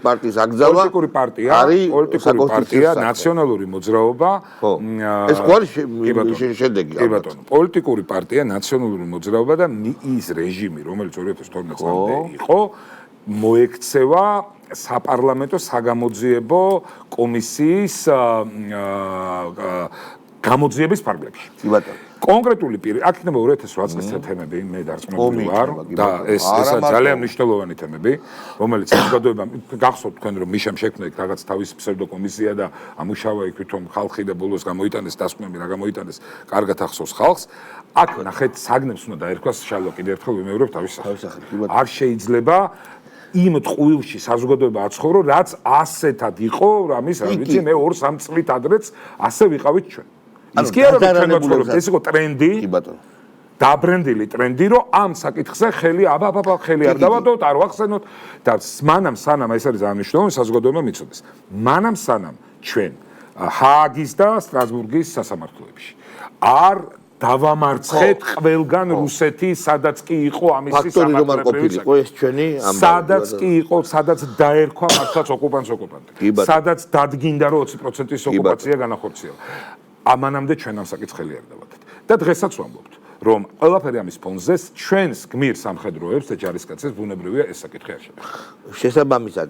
პარტიის აკრძალვა. პოლიტიკური პარტია, ნაციონალური მოძრაობა. ეს ხო არის შედეგი. კი ბატონო, პოლიტიკური პარტია, ნაციონალური მოძრაობა და ის რეჟიმი, რომელიც 2012 წლამდე იყო, მოექცევა საპარლამენტო საგამოძიებო კომისიის გამოძიების ფარგლებში. კი ბატონო. კონკრეტული პირი, აქ იქნება 2008 წლის თემები, მე დარწმუნებული ვარ და ეს ძალიან მნიშვნელოვანი თემები, რომელიც საზოგადოება გახსოვთ თქვენ რომ მიშამ შექმნა იქ რაღაც თავისი ფსევდოკომისია და ამუშავა იქ თვითონ ხალხი და ბოლოს გამოიტანეს დასკვნები, რა გამოიტანეს, კარგად ახსოვს ხალხს. აქ ნახეთ, საგნებს უნდა დაერქვას შალვა კიდევ ერთხელ ვიმეორებ თავის სახელს. არ შეიძლება იმ ტყუილში საზოგადოება აცხოვრო, რაც ასეთად იყო, რამის რა ვიცი, მე 2-3 წლით ადრეც ასე ვიყავით ჩვენ. ის კი არა რომ ჩვენ ვაცხოვრობთ, ეს იყო ტრენდი. კი ბატონო. დაბრენდილი ტრენდი, რომ ამ საკითხზე ხელი ხელი არ დავადოთ, არ ვახსენოთ და მანამ სანამ ეს არის აღნიშნული საზოგადოება მიცოდეს. მანამ სანამ ჩვენ ჰააგის და სტრასბურგის სასამართლოებში არ დავამარცხეთ ყველგან რუსეთი, სადაც კი იყო ამისი სამართლებრივი ეს ჩვენი ამბავი. სადაც კი იყო, სადაც დაერქვა მართლაც ოკუპანტს ოკუპანტი. სადაც დადგინდა რომ 20%-ის ოკუპაცია განახორციელა. ამანამდე ჩვენ ამ საკითხს ხელი არ დავადეთ. და დღესაც ვამბობთ, რომ ყველაფერი ამის ფონზე ჩვენს გმირ სამხედროებს და ჯარისკაცებს ბუნებრივია ეს საკითხი არ შეეხება. შესაბამისად,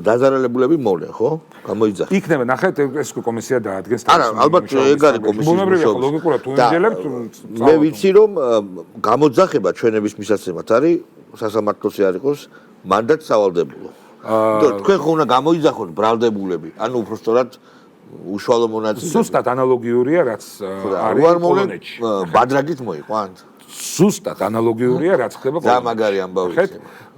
დაზარალებულები მოვლენ, ხო? გამოიძახეს. იქნება, ნახეთ, ეს კომისია დაადგენს. არა, ალბათ ეგ არის კომისიის ბუნებრივია, ლოგიკურად თუ იმჯერებთ, მე ვიცი რომ გამოძახება ჩვენების მისაცემად არის სასამართლოში არ იყოს მანდატ სავალდებულო. თქვენ ხო უნდა გამოიძახოთ ბრალდებულები, ანუ უბრალოდ უშუალო მონაწილე. ზუსტად ანალოგიურია, რაც არის პოლონეთში. ბადრაგით მოიყვანთ. ზუსტად ანალოგიურია, რაც ხდება პოლონეთში. და მაგარი ამბავი.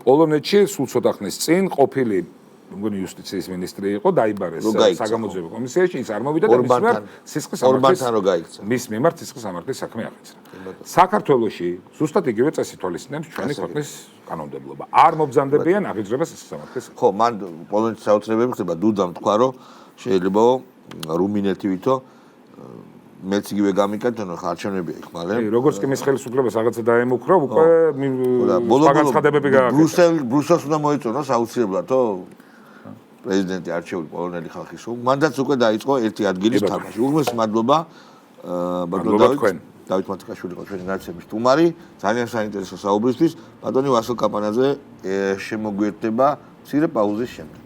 პოლონეთში სულ ცოტა ხნის წინ ყოფილი მგონი იუსტიციის მინისტრი იყო, დაიბარეს რო გაიქცა, საგამოძიებო კომისიაში, ის არ მოვიდა და მის მიმართ სისხლის სამართლის ორბანთან რო გაიქცა. მის მიმართ სისხლის სამართლის საქმე აღიძრა. საქართველოში ზუსტად იგივე წესით თვალისწინებს ჩვენი ქვეყნის კანონმდებლობა. არ მობრძანდებიან აღიძრება სისხლის სამართლის. ხო, მან პოლონეთის საოცრებები ხდება დუდამ თქვა, რომ შეიძლება რუმინეთივითო მეც იგივე გამიკეთონ, ხო არჩევნებია იქ მალე. როგორც კი მის ხელისუფლებას რაღაცა დაემუქრა, უკვე განცხადებები გააკეთა. ბრუსელს უნდა მოეწონოს აუცილებლად, თო პრეზიდენტი არჩეული პოლონელი ხალხის. მანდაც უკვე დაიწყო ერთი ადგილის თამაში. უღმეს მადლობა დავით მათიკაშვილი იყო ჩვენი ნაცების სტუმარი, ძალიან საინტერესო საუბრისთვის. ბატონი ვასილ კაპანაძე შემოგვიერთდება მცირე პაუზის შემდეგ.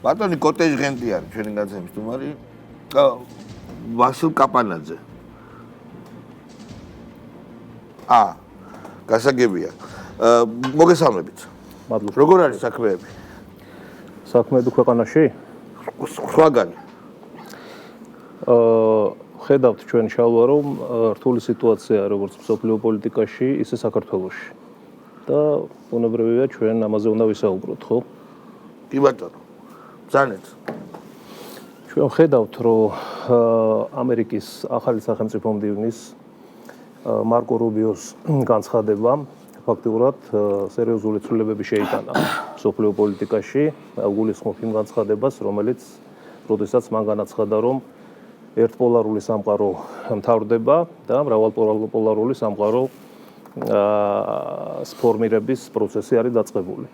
ბატონი კოტეჟ ღენტი არის ჩვენი ნაცების სტუმარი. ვასილ კაპანაძე. გასაგებია. მოგესალმებით. მადლობა. როგორ არის საქმეები? საქმეები ქვეყანაში? სხვაგანი. ხედავთ ჩვენ შალვა, რომ რთული სიტუაციაა როგორც მსოფლიო პოლიტიკაში, ისე საქართველოში. და უნებრივია ჩვენ ამაზე უნდა ვისაუბროთ, ხო? კი ბატონო. ძალიან. ჩვენ ხედავთ, რომ ამერიკის ახალი სახელმწიფო მდივნის მარკო რუბიოს განცხადება ფაქტიურად სერიოზული ცვლილებები შეიტანა მსოფლიო პოლიტიკაში, გულისხმობ იმ განცხადებას, რომელიც როდესაც მან განაცხადა, რომ ერთპოლარული სამყარო მთავრდება და მრავალპოლარული სამყარო ფორმირების პროცესი არის დაწყებული.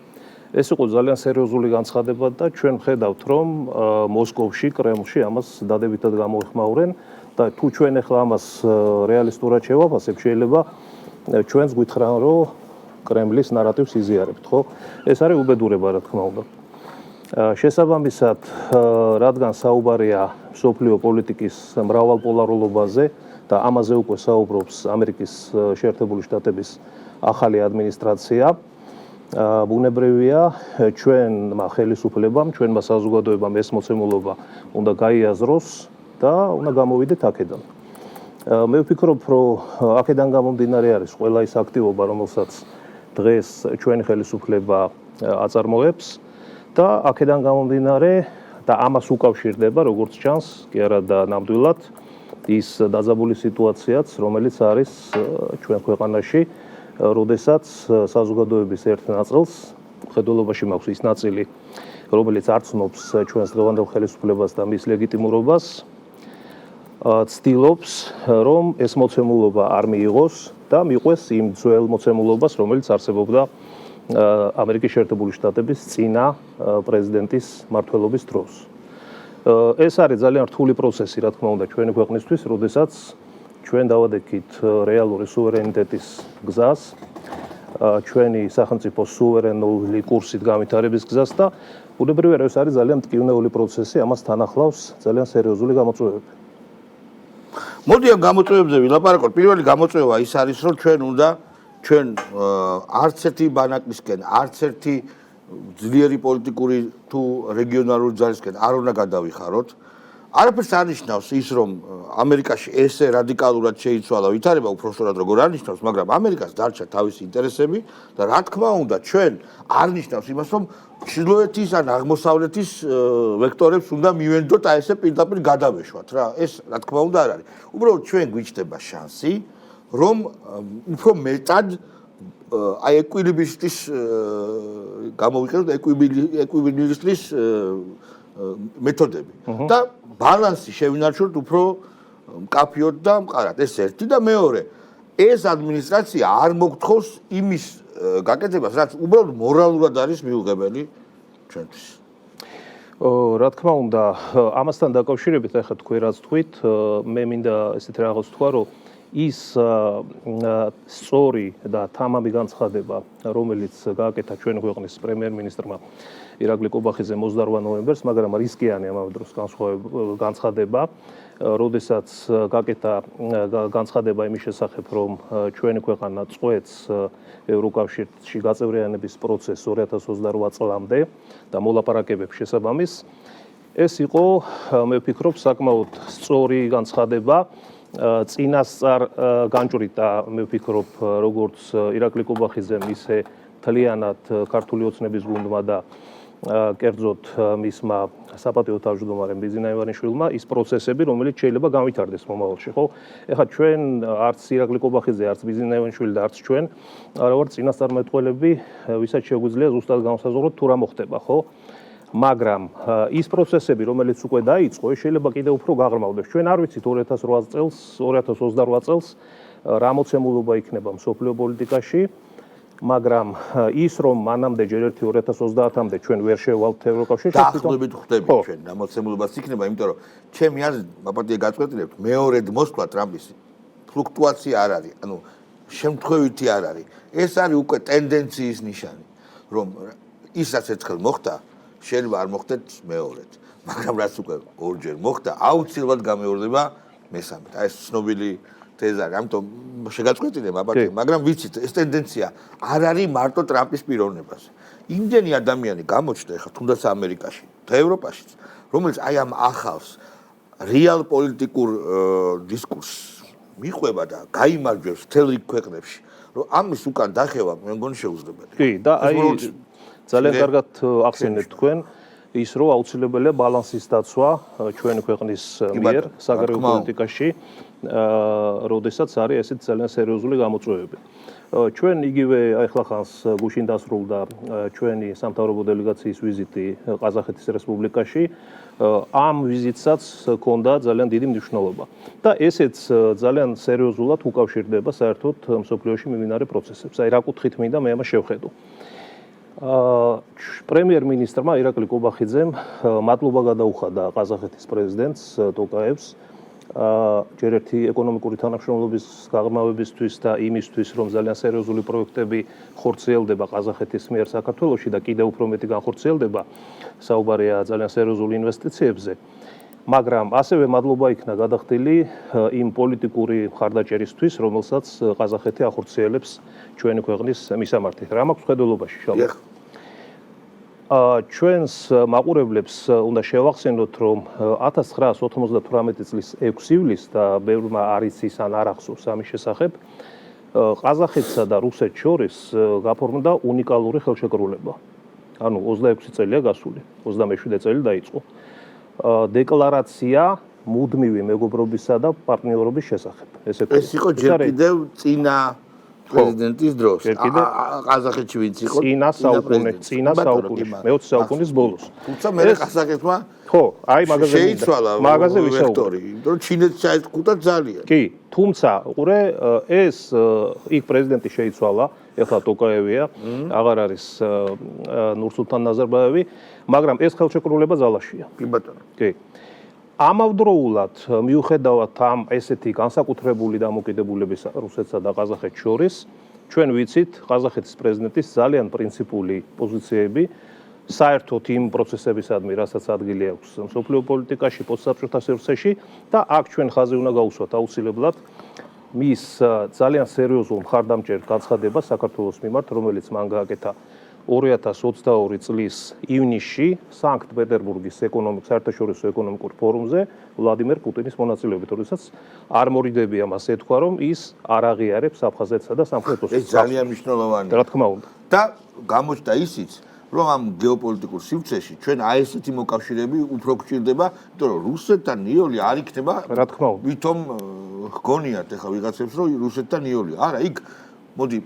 ეს იყო ძალიან სერიოზული განცხადება და ჩვენ ხედავთ, რომ მოსკოვში, კრემლში ამას დადებითად გამოეხმაურენ და თუ ჩვენ ახლა ამას რეალისტურად შევაფასებთ, შეიძლება ჩვენს გითხრან, რომ კრემლის ნარატივს იზიარებთ, ხო? ეს არის უბედურება, რა თქმა უნდა. შესაბამისად, რადგან საუბარია მსოფლიო პოლიტიკის მრავალპოლარულობაზე და ამაზე უკვე საუბრობს ამერიკის შეერთებული შტატების ახალი ადმინისტრაცია, ბუნებრივია ჩვენმა ხელისუფლებამ, ჩვენმა საზოგადოებამ ეს მოცემულობა უნდა გაიაზროს და უნდა გამოვიდეთ აქედან. მე ვფიქრობ, რომ აქედან გამომდინარე არის ყველა ის აქტივობა, რომელსაც დღეს ჩვენი ხელისუფლება აწარმოებს და აქედან გამომდინარე და ამას უკავშირდება, როგორც ჩანს, კი არა და ნამდვილად ის დაძაბული სიტუაციაც, რომელიც არის ჩვენ ქვეყანაში, როდესაც საზოგადოების ერთ ნაწილს, ხედველობაში მაქვს ის ნაწილი, რომელიც არ ცნობს ჩვენს დღევანდელ ხელისუფლებას და მის ლეგიტიმურობას, ცდილობს, რომ ეს მოცემულობა არ მიიღოს და მიყვეს იმ ძველ მოცემულობას, რომელიც არსებობდა ამერიკის შეერთებული შტატების წინა პრეზიდენტის მმართველობის დროს. ეს არის ძალიან რთული პროცესი, რა თქმა უნდა, ჩვენი ქვეყნისთვის, როდესაც ჩვენ დავადექით რეალური სუვერენიტეტის გზას, ჩვენი სახელმწიფო სუვერენული კურსით განვითარების გზას და ბუნებრივია, რომ ეს არის ძალიან მტკივნეული პროცესი, ამას თან ახლავს ძალიან სერიოზული გამოწვევები. მოდი ამ გამოწვევებზე ვილაპარაკოთ. პირველი გამოწვევა ის არის, რომ ჩვენ არც ერთი ბანაკისკენ, არც ერთი ძლიერი პოლიტიკური თუ რეგიონალური ძალისკენ არ უნდა გადავიხაროთ. არაფერს არ ნიშნავს ის, რომ ამერიკაში ესე რადიკალურად შეიცვალა ვითარება, უბრალოდ როგორ არ ნიშნავს, მაგრამ ამერიკას დარჩა თავისი ინტერესები და რა თქმა უნდა, ჩვენ არ ნიშნავს იმას, რომ ჩრდილოეთის ან აღმოსავლეთის ვექტორებს უნდა მივენდოთ აი ესე პირდაპირ გადავეშვათ რა. ეს რა თქმა უნდა არ არის. უბრალოდ ჩვენ გვიჩნდება შანსი, რომ უფრო მეტად აი ეკვილიბრისტის გამოვიყენოთ ეკვილიბრისტის მეთოდები და ბალანსი შევინარჩუნოთ უფრო მკაფიოდ და მყარად. ეს ერთი და მეორე, ეს ადმინისტრაცია არ მოგთხოვს იმის გაკეთებას, რაც უბრალოდ მორალურად არის მიუღებელი ჩვენთვის. რა თქმა უნდა, ამასთან დაკავშირებით ახლა თქვენ რაც თქვით, მე მინდა ესეთ რაღაც თქვა, რომ ის სწორი და თამამი განცხადება, რომელიც გააკეთა ჩვენი ქვეყნის პრემიერ-მინისტრმა ირაკლი კობახიძემ 28 ნოემბერს, მაგრამ რისკიანი ამავე დროს განცხადება, როდესაც გაკეთა განცხადება იმის შესახებ, რომ ჩვენი ქვეყანა წყვეტს ევროკავშირში გაწევრიანების პროცესს 2028 წლამდე და მოლაპარაკებებს შესაბამის, ეს იყო, მე ვფიქრობ, საკმაოდ სწორი განცხადება წინასწარ განჭვრიტა, მე ვფიქრობ, როგორც ირაკლი კობახიძემ, ისე მთლიანად ქართული ოცნების გუნდმა და კერძოდ მისმა საპატიო თავმჯდომარემ ბიზინა ივანიშვილმა ის პროცესები, რომელიც შეიძლება განვითარდეს მომავალში, ხო? ეხლა ჩვენ არც ირაკლი კობახიძე, არც ბიზინა ივანიშვილი და არც ჩვენ არ ვართ წინასწარმეტყველები, ვისაც შეგვიძლია ზუსტად განსაზღვროთ თუ რა მოხდება, ხო? მაგრამ ის პროცესები, რომელიც უკვე დაიწყო, შეიძლება კიდევ უფრო გაღრმავდეს. ჩვენ არ ვიცით 2008 წელს, 2028 წელს რა მოცემულობა იქნება მსოფლიო პოლიტიკაში, მაგრამ ის რომ მანამდე ჯერ ერთი 2030-მდე ჩვენ ვერ შევალთ ევროკავშირში, დაახლოებით ხვდები ჩვენ რა მოცემულობაც იქნება, იმიტომ რომ ჩემი აზრით, მაპატია გაწყვეტილებთ, მეორედ მოსვლა ტრამპის ფლუქტუაცია არ არის, ანუ შემთხვევითი არ არის. ეს არის უკვე ტენდენციის ნიშანი, რომ ისაც ერთხელ მოხდა, შეიძლება არ მოხდეთ მეორედ, მაგრამ რაც უკვე ორჯერ მოხდა, აუცილებლად გამეორდება მესამედ. აი ეს ცნობილი თეზა, ამიტომ შეგაწყვეტინე მაპატია, მაგრამ ვიცით, ეს ტენდენცია არ არის მარტო ტრამპის პიროვნებაზე. იმდენი ადამიანი გამოჩნდა ეხლა თუნდაც ამერიკაში და ევროპაშიც, რომელიც აი ამ ახალს რეალ პოლიტიკურ დისკურსს მიყვება და გაიმარჯვებს მთელ რიგ ქვეყნებში, რომ ამის უკან დახევა მე მგონი შეუძლებელია. კი, და აი ძალიან კარგად ახსენეთ თქვენ ის რომ აუცილებელია ბალანსის დაცვა ჩვენი ქვეყნის მიერ საგარეო პოლიტიკაში, როდესაც არის ესეთ ძალიან სერიოზული გამოწვევები. ჩვენ იგივე ახლა-ხანს გუშინ დასრულდა ჩვენი სამთავრობო დელეგაციის ვიზიტი ყაზახეთის რესპუბლიკაში. ამ ვიზიტსაც ჰქონდა ძალიან დიდი მნიშვნელობა და ესეც ძალიან სერიოზულად უკავშირდება საერთოდ მსოფლიოში მიმდინარე პროცესებს. აი რა კუთხით მინდა მე ამას შევხედო. პრემიერ-მინისტრმა ირაკლი კობახიძემ მადლობა გადაუხადა ყაზახეთის პრეზიდენტს ტოკაევს ჯერ ერთი ეკონომიკური თანამშრომლობის გაღრმავებისთვის და იმისთვის, რომ ძალიან სერიოზული პროექტები ხორციელდება ყაზახეთის მიერ საქართველოში და კიდევ უფრო მეტი განხორციელდება, საუბარია ძალიან სერიოზული ინვესტიციებზე. მაგრამ ასევე მადლობა იქნა გადახდილი იმ პოლიტიკური მხარდაჭერისთვის, რომელსაც ყაზახეთი ახორციელებს ჩვენი ქვეყნის მისამართით. რა მაქვს ხედველობაში შალვა? ჩვენს მაყურებლებს უნდა შევახსენოთ, რომ 1998 წლის 6 ივლისს და ბევრმა არ იცის ან არ ახსოვს ამის შესახებ, ყაზახეთსა და რუსეთს შორის გაფორმდა უნიკალური ხელშეკრულება. ანუ 26 წელია გასული, 27 წელი დაიწყო. დეკლარაცია მუდმივი მეგობრობისა და პარტნიორობის შესახებ. ეს იყო ჯერ კიდევ წინა პრეზიდენტის დროს. ყაზახეთში ვინც იყო? წინა საუკუნეში, მე-20 საუკუნის ბოლოს. თუმცა მე ყაზახეთმა ხო, აი მაგაზე შეიცვალა ვექტორი, იმიტომ რომ ჩინეთს ჩაეწყვიტა ძალიან. კი, თუმცა ყურე ეს იქ პრეზიდენტი შეიცვალა, ეხლა ტოკაევია, აღარ არის ნურსულთან ნაზარბაევი, მაგრამ ეს ხელშეკრულება ძალაშია. კი ბატონო. კი. ამავდროულად მიუხედავად ამ ესეთი განსაკუთრებული დამოკიდებულებისა რუსეთსა და ყაზახეთს შორის, ჩვენ ვიცით ყაზახეთის პრეზიდენტის ძალიან პრინციპული პოზიციები საერთოდ იმ პროცესებისადმი, რასაც ადგილი აქვს მსოფლიო პოლიტიკაში, პოსტსაბჭოთა სივრცეში და აქ ჩვენ ხაზი უნდა გაუსვათ აუცილებლად მის ძალიან სერიოზულ მხარდამჭერ განცხადებას საქართველოს მიმართ, რომელიც მან გააკეთა 2022 წლის ივნისში სანქტ-პეტერბურგის საერთაშორისო ეკონომიკურ ფორუმზე ვლადიმერ პუტინის მონაწილეობით, როდესაც არ მორიდებია მას ეთქვა, რომ ის არ აღიარებს აფხაზეთსა და სამხრეთ ოსეთის. ეს ძალიან მნიშვნელოვანია. რა თქმა უნდა. და გამოჩნდა ისიც, რომ ამ გეოპოლიტიკურ სივრცეში ჩვენ აი ესეთი მოკავშირეები უფრო გვჭირდება, იმიტომ რომ რუსეთთან ნიოლი არ იქნება. რა თქმა უნდა. ვითომ გგონიათ ახლა ვიღაცებს, რომ რუსეთთან ნიოლი. არა, იქ მოდი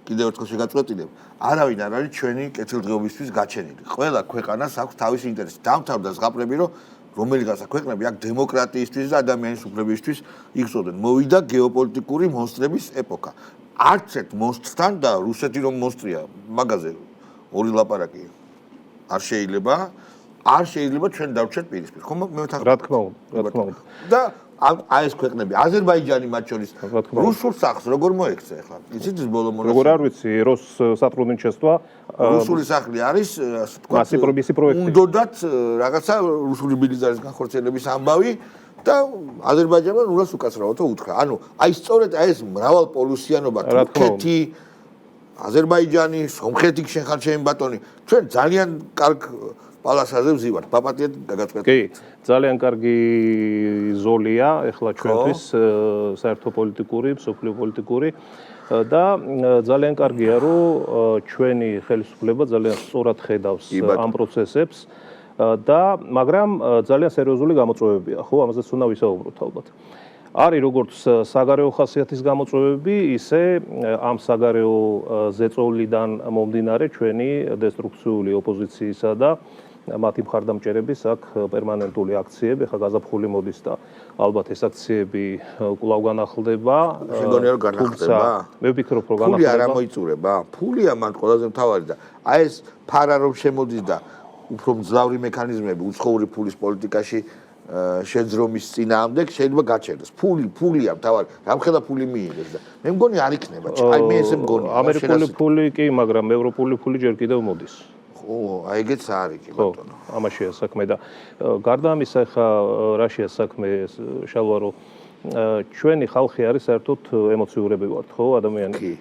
კიდევ ერთხელ შეგაწყვეტინებ, არავინ არ არის ჩვენი კეთილდღეობისთვის გაჩენილი. ყველა ქვეყანას აქვს თავისი ინტერესი. დამთავრდა ზღაპრები, რომ რომელიღაცა ქვეყნები აქ დემოკრატიისთვის და ადამიანის უფლებისთვის იგრძნობენ. მოვიდა გეოპოლიტიკური მონსტრების ეპოქა. არც ერთ მონსტრთან და რუსეთი რომ მონსტრია, მაგაზე ორი ლაპარაკი არ შეიძლება ჩვენ დავჩეთ პირისპირ. ხომ მე მეთანხმები. რა თქმა უნდა. და აი ეს ქვეყნები, აზერბაიჯანი მათ შორის რუსულ სახლს როგორ მოექცა ახლა? იცით ის ბოლო მონაცემები? როგორ არ ვიცი, როს სატრუდნичество რუსული სახლი არის, ასე თქვა, მასიპრობისი პროექტი. უნდათ რაღაცა რუსული ბილიზარის განხორციელების ამბავი და აზერბაიჯანმა ნულას უკაცრავათო უთხრა. ანუ აი სწორედ აი ეს მრავალპოლუსიანობა თურქეთი, აზერბაიჯანი, სომხეთი შენ ხარ ჩემი ბატონი, ჩვენ ძალიან კარგ პალასაზე ვზივართ. პაპატიეთ გაგაწყვეტეთ. კი, ძალიან კარგი ზოლია ეხლა ჩვენთვის საერთო პოლიტიკური, სოფლიო პოლიტიკური და ძალიან კარგია, რომ ჩვენი ხელისუფლება ძალიან სწორად ხედავს ამ პროცესებს და მაგრამ ძალიან სერიოზული გამოწვევებია, ხო, ამაზეც უნდა ვისაუბროთ ალბათ. არის როგორც საგარეო ხასიათის გამოწვევები, ისე ამ საგარეო ზეწოლიდან მომდინარე ჩვენი დესტრუქციული ოპოზიციისა და მათი მხარდამჭერების აქ პერმანენტული აქციები, ხა გაზაფხული მოდის და ალბათ ეს აქციები კვლავ განახლდება. შეგონია რომ განახლდება? მე ვფიქრობ რომ ფული არ განახლდება. ამოიწურება. ფულია მან ყველაზე მთავარი და აი ეს ფარა რომ შემოდის და უფრო მძლავრი მექანიზმები უცხოური ფულის პოლიტიკაში შეძრომის წინააღმდეგ შეიძლება გაჩერდეს. ფულია მთავარი. რამხელა ფული მიიღეს და მე მგონი არ იქნება. აი მე ესე მგონი. ამერიკული ფული კი, მაგრამ ევროპული ფული ჯერ კიდევ მოდის. ხო, აი ეგეც არის კი ბატონო. ამაშია საქმე და გარდა ამისა ხა რაშია საქმე შალვა რომ ჩვენი ხალხი არის საერთოდ ემოციურები ვართ, ხო, ადამიანები.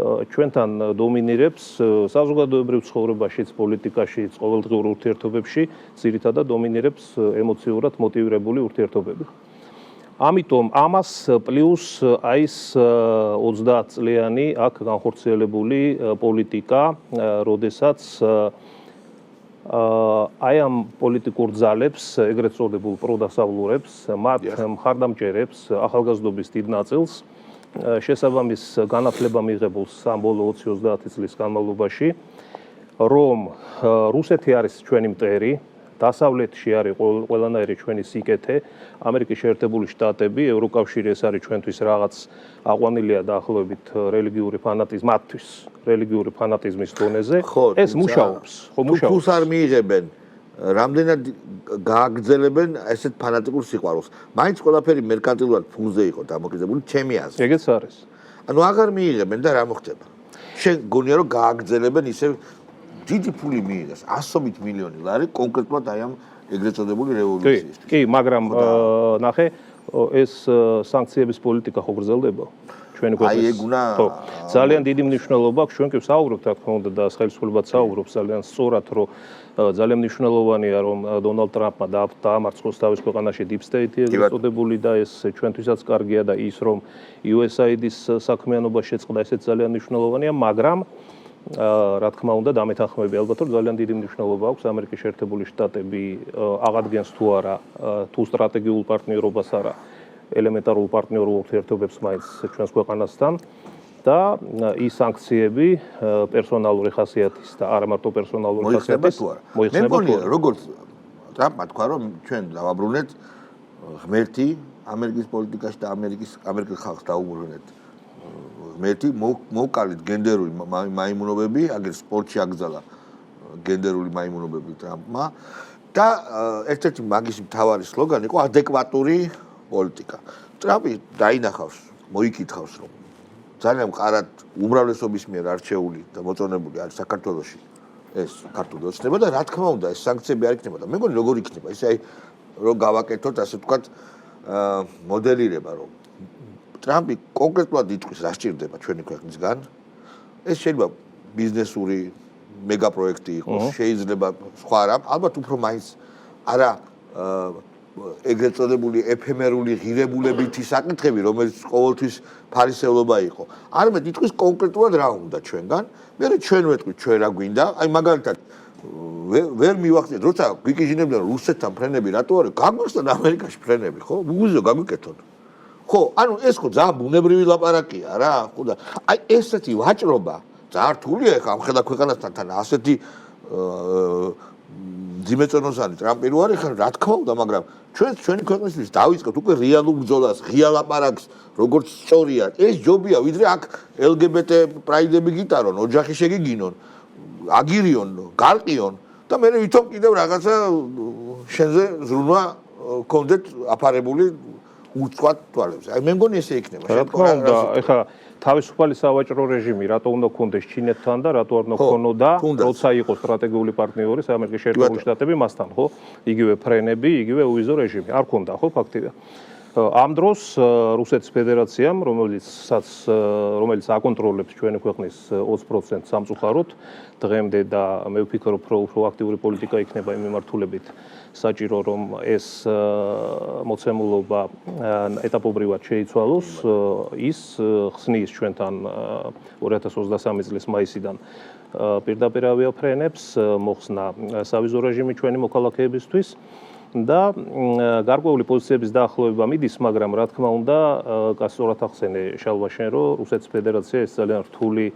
ჩვენთან დომინირებს საზოგადოებრივ ცხოვრებაშიც, პოლიტიკაშიც, ყოველდღიურ ურთიერთობებში, ძირითადად დომინირებს ემოციურად მოტივირებული ურთიერთობები. ამიტომ ამას პლუს აი ეს 30 წლიანი აქ განხორციელებული პოლიტიკა, როდესაც აი ამ პოლიტიკურ ძალებს, ეგრეთ წოდებულ პროდასავლურებს, მათ მხარდამჭერებს, ახალგაზრდობის დიდ ნაწილს შესაბამის განათლება მიღებულს საბოლოო 20-30 წლის განმავლობაში, რომ რუსეთი არის ჩვენი მტერი, დასავლეთში არის ყველანაირი ჩვენი სიკეთე, ამერიკის შეერთებული შტატები, ევროკავშირი ეს არის ჩვენთვის რაღაც აყვანილია დაახლოებით რელიგიური ფანატიზმი, მათთვის რელიგიური ფანატიზმის დონეზე, ეს მუშაობს, ხო მუშაობს. ფულს არ მიიღებენ, რამდენად გააგრძელებენ ესეთ ფანატიკურ სიყვარულს. მაინც ყველაფერი მერკანტილურად ფულზე იყო დამოკიდებული, ჩემი აზრით. ეგეც არის. ანუ აღარ მიიღებენ და რა მოხდება? შენ გონია რომ გააგრძელებენ ისე დიდი ფული მიიღეს 100 მილიონი ლარი კონკრეტულად აი ამ ეგრეთ წოდებული რევოლუციის. კი, მაგრამ ნახე, ეს სანქციების პოლიტიკა ხო გრძელდება ჩვენი ქვეყნის. აი ეგ უნდა ძალიან დიდი მნიშვნელობა აქვს, ჩვენ კი ვსაუბრობთ, რა თქმა უნდა, და ხელისუფლებაც საუბრობს ძალიან სწორად, რომ ძალიან მნიშვნელოვანია, რომ დონალდ ტრამპმა დაამარცხოს თავის ქვეყანაში deep state ეგრეთ წოდებული და ეს ჩვენთვისაც კარგია და ის რომ USAID-ის საქმიანობა შეწყდა, ესეც ძალიან მნიშვნელოვანია, მაგრამ რა თქმა უნდა დამეთანხმები ალბათ რომ ძალიან დიდი მნიშვნელობა აქვს ამერიკის შეერთებული შტატები აღადგენს თუ არა თუ სტრატეგიულ პარტნიორობას არა ელემენტარულ პარტნიორულ ურთიერთობებს მაინც ჩვენს ქვეყანასთან და ის სანქციები პერსონალური ხასიათის და არა მარტო პერსონალური ხასიათის მოიხსნება თუ არა როგორც ტრამპმა თქვა რომ ჩვენ დავაბრუნეთ ღმერთი ამერიკის პოლიტიკაში და ამერიკის ხალხს დაუბრუნეთ ღმერთი მოვკალით გენდერული მაიმუნობები აგერ სპორტში აკრძალა გენდერული მაიმუნობები ტრამპმა და ერთ-ერთი მაგის მთავარი სლოგანი იყო ადეკვატური პოლიტიკა ტრამპი დაინახავს მოიკითხავს რომ ძალიან მყარად უმრავლესობის მიერ არჩეული და მოწონებული არის საქართველოში ეს ქართული ოცნება და რა თქმა უნდა ეს სანქციები არ იქნება და მე მგონი როგორ იქნება ისე აი რომ გავაკეთოთ ასე ვთქვათ მოდელირება რომ ტრამპი კონკრეტულად იტყვის რა სჭირდება ჩვენი ქვეყნისგან ეს შეიძლება ბიზნესური მეგა პროექტი იყოს შეიძლება სხვა რამ ალბათ უფრო მაინც არა ეგრეთ წოდებული ეფემერული ღირებულებითი საკითხები რომელიც ყოველთვის ფარისევლობა იყო არამედ იტყვის კონკრეტულად რა უნდა ჩვენგან მე ჩვენ ვეტყვით ჩვენ რა გვინდა აი მაგალითად ვერ მივახციეთ როცა გვიკიჟინებდნენ რუსეთთან ფრენები რატო არის გაგვიხსნა ამერიკაში ფრენები ხო უგუზო გაგვიკეთონ ხო, ანუ ეს ხო ძალიან ბუნებრივი ლაპარაკია რა, ხო და აი ესეთი ვაჭრობა ძალიან რთულია ხა ამ ხელა ქვეყანასთან თან ასეთი ძიმეწონოსანი ტრამპი რო არის ხა რა თქმა უნდა, მაგრამ ჩვენი ქვეყნისთვის დავიწყოთ უკვე რეალურ ბრძოლას, ღია ლაპარაკს, როგორც სწორია. ეს ჯობია, ვიდრე აქ LGBT პრაიდები გიტარონ, ოჯახი შეგიგინონ, აგირიონ, გარყიონ და მე ვითომ კიდევ რაღაცა შენზე ზრუნვა კონდეთ აფარებული უცხოა თვალებს. აი მე მგონი ესე იქნება. რა თქმა უნდა, ეხლა თავისუფალი სავაჭრო რეჟიმი რატო უნდა გქონდეს ჩინეთთან და რატო არ უნდა გქონოდა, როცა იყო სტრატეგიული პარტნიორი ამერიკის შეერთებული შტატები მასთან, ხო? იგივე ფრენები, იგივე უვიზო რეჟიმი. არ ქონდა, ხო, ფაქტია. ამ დროს რუსეთის ფედერაციამ, რომელიც აკონტროლებს ჩვენი ქვეყნის 20% სამწუხაროდ დღემდე და მე ვფიქრობ, რომ უფრო აქტიური პოლიტიკა იქნება იმ მიმართულებით საჭირო, რომ ეს მოცემულობა ეტაპობრივად შეიცვალოს, ის ხსნის ჩვენთან 2023 წლის მაისიდან პირდაპირ ავიაფრენებს, მოხსნა სავიზო რეჟიმი ჩვენი მოქალაქეებისთვის და გარკვეული პოზიციების დაახლოება მიდის, მაგრამ რა თქმა უნდა, სწორად ახსენე შალვა-შენ, რომ რუსეთის ფედერაცია ეს ძალიან რთული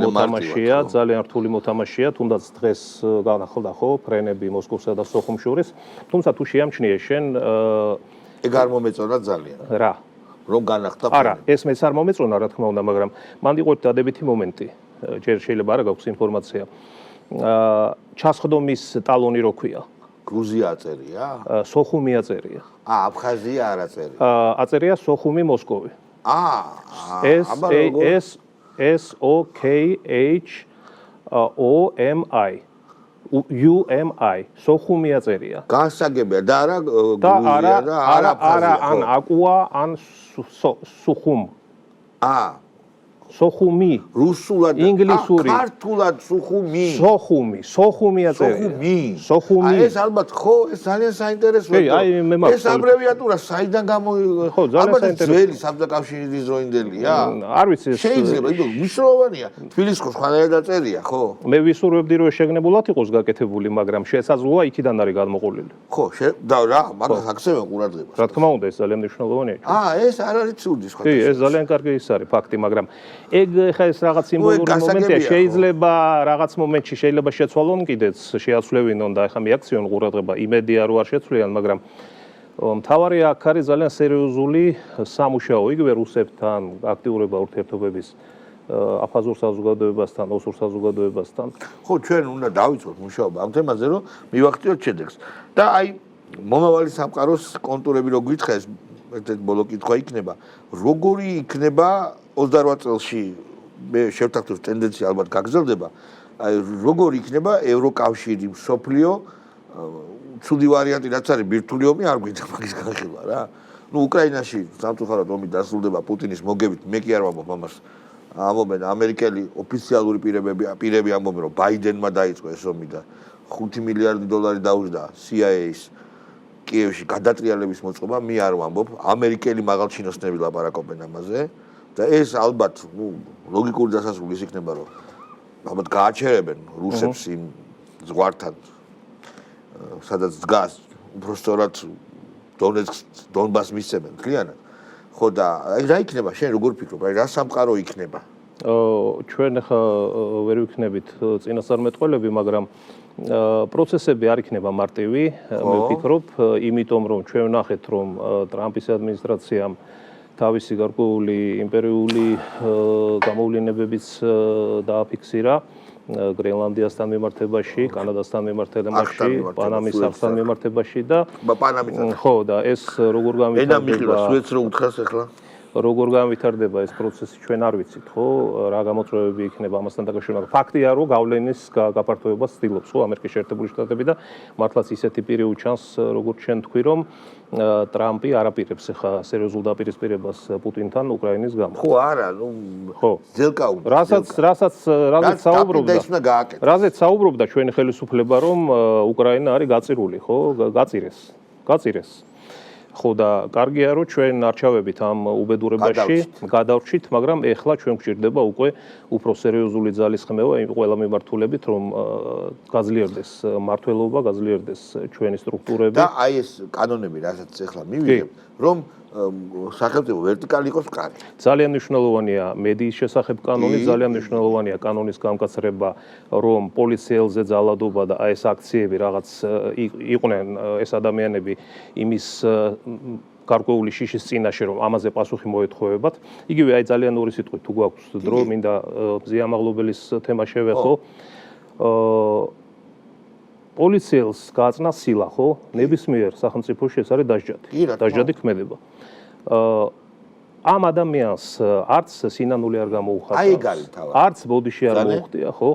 მოთამაშეა, ძალიან რთული მოთამაშეა, თუნდაც დღეს განახლდა ხო ფრენები მოსკოვსა და სოხუმს შორის, თუმცა თუ შეამჩნიე შენ ეგ არ მომეწონა ძალიან. რა? რომ განახდა არა, ეს მეც არ მომეწონა, რა თქმა უნდა, მაგრამ მანდი ყოთ დადებითი მომენტი. ჯერ შეიძლება არ გაქვს ინფორმაცია. ჩასხდომის ტალონი რო ქვია? გრუზია აწერია? სოხუმი აწერია. აბხაზია არ აწერია. აწერია სოხუმი მოსკოვი. SOKHOMI. UMI. სოხუმი აწერია. განსაგებია და არა გრუზია და არა აბხაზია. ან აკუა ან სუხუმ. სოხუმი. რუსულად, ინგლისური. ქართულად სოხუმი. სოხუმი აწერია. სოხუმი. ეს ალბათ ხო, ეს ძალიან საინტერესოა. ეს აბრევიატურა საიდან ხო, ძალიან საინტერესოა. ძველი საბჭოთა დროინდელია? არ ვიცი, შეიძლება, იმიტომ მნიშვნელოვანია. თბილისს ხო სხვანაირად აწერია, ხო? მე ვისურვებდი, რომ შეგნებულად იყოს გაკეთებული, მაგრამ შესაძლოა იქიდან არის გადმოყოლილი. ხო, და რა, მაგას აქცევენ ყურადღებას. რა თქმა უნდა, ეს ძალიან მნიშვნელოვანია. ეს არ არის ცუდი სხვა. კი, ეს ძალიან კარგი ის არის ფაქტი, მაგრამ ეგ ხა ეს რაღაც სიმბოლური მომენტია, შეიძლება რაღაც მომენტში შეიძლება შეცვალონ კიდეც, შეაცვლევინონ და ხა მიაქციონ ყურადღება, იმედია რომ არ შეცვლიან, მაგრამ მთავარია აქ არის ძალიან სერიოზული სამუშაო, იგივე რუსებთან აქტიურობა ურთიერთობების აფხაზურ საზოგადოებასთან, ოსურ საზოგადოებასთან. ხო, ჩვენ უნდა დავიწყოთ მუშაობა ამ თემაზე, რომ მივახციოთ შედეგს. და აი მომავალი სამყაროს კონტურები რო გითხრა, ეს ერთ-ერთი ბოლო კითხვა იქნება, როგორი იქნება 28 წელში მე შევთანხმდით ტენდენცია ალბათ გაგრძელდება. აი როგორი იქნება ევროკავშირი, მსოფლიო ცუდი ვარიანტი რაც არის ბირთვული ომი არ გვინდა მაგის განხილვა რა. უკრაინაში სამწუხაროდ ომი დასრულდება პუტინის მოგებით, მე კი არ ვამბობ ამას. ამობენ ამერიკელი ოფიციალური პირები ამბობენ, რომ ბაიდენმა დაიწყო ეს ომი და 5 მილიარდი დოლარი დაუჭდა CIA-ს კიევში გადატრიალების მოწყობა, მე არ ვამბობ, ამერიკელი მაღალჩინოსნები ლაპარაკობენ ამაზე. და ეს ალბათ, ლოგიკური დასასრული ის იქნება, რომ ალბათ გააჩერებენ რუსებს იმ ზღვართან, სადაც დგას, უბრალოდ დონბასს მისცემენ მთლიანად. ხო და რა იქნება, შენ როგორ ფიქრობ, რა სამყარო იქნება? ჩვენ ახლა ვერ ვიქნებით წინასწარმეტყველები, მაგრამ პროცესები არ იქნება მარტივი, მე ვფიქრობ, იმიტომ რომ ჩვენ ვნახეთ, რომ ტრამპის ადმინისტრაციამ თავისი გარკვეული იმპერიული გამოვლენებებიც დააფიქსირა გრენლანდიასთან მიმართებაში, კანადასთან მიმართებაში, პანამის არხთან მიმართებაში და ხო და ეს როგორ გამვითარდება სუეცს რო უთხრას ახლა როგორ გამვითარდება ეს პროცესი ჩვენ არ ვიცით ხო რა გამოწვევები იქნება ამასთან დაკავშირებით ფაქტია რომ გავლენის გაფართოებას ცდილობს ხო ამერიკის შეერთებული შტატები და მართლაც ისეთი პირი უჩანს როგორც ჩვენ თქვი რომ ტრამპი არაპირებს ახლა სერიოზულ დაპირისპირებას პუტინთან უკრაინის გამო ხო არა ნუ ხო ძელკა რაზეც საუბრობდა ჩვენი ხელისუფლება რომ უკრაინა არის გაწირული ხო გაწირეს ხო და კარგია რომ ჩვენ არჩევებით ამ უბედურებაში გადავრჩით, მაგრამ ეხლა ჩვენ გვჭირდება უკვე უფრო სერიოზული ძალისხმევა იმ ყველა მიმართულებით, რომ გაძლიერდეს მართლობა, გაძლიერდეს ჩვენი სტრუქტურები. და აი ეს კანონები, რასაც ეხლა მივიღებთ, რომ სახელმწიფო ვერტიკალი იყოს მყარი. ძალიან მნიშვნელოვანია მედიის შესახებ კანონი, ძალიან მნიშვნელოვანია კანონის გამკაცრება, რომ პოლიციელზე ძალადობა და აი ეს აქციები რაღაც იყვნენ ეს ადამიანები იმის გარკვეული შიშის წინაშე რომ ამაზე პასუხი მოეთხოვებათ. იგივე აი ძალიან ორი სიტყვით თუ გვაქვს დრო, მინდა მზიამაღლობელის თემა შევეხო. პოლიციელს გააწნა სილა, ხო? ნებისმიერ სახელმწიფოში ეს არის დასჯადი ქმედება. ამ ადამიანს არც სინანული არ გამოუხატა. არც ბოდიში არ მოუხდია, ხო?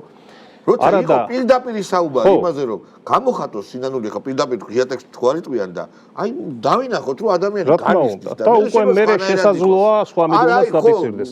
როცა არა იყო და პირდაპირ საუბარი ხო. იმაზე რომ გამოხატოს სინანული ხო პირდაპირ ღია ტექსტი თქვა რიტყვიან და აი დავინახოთ რომ ადამიანი რა თქმა უნდა და უკვე მე შესაძლოა სხვა მიდრონას დაფიქსირდეს.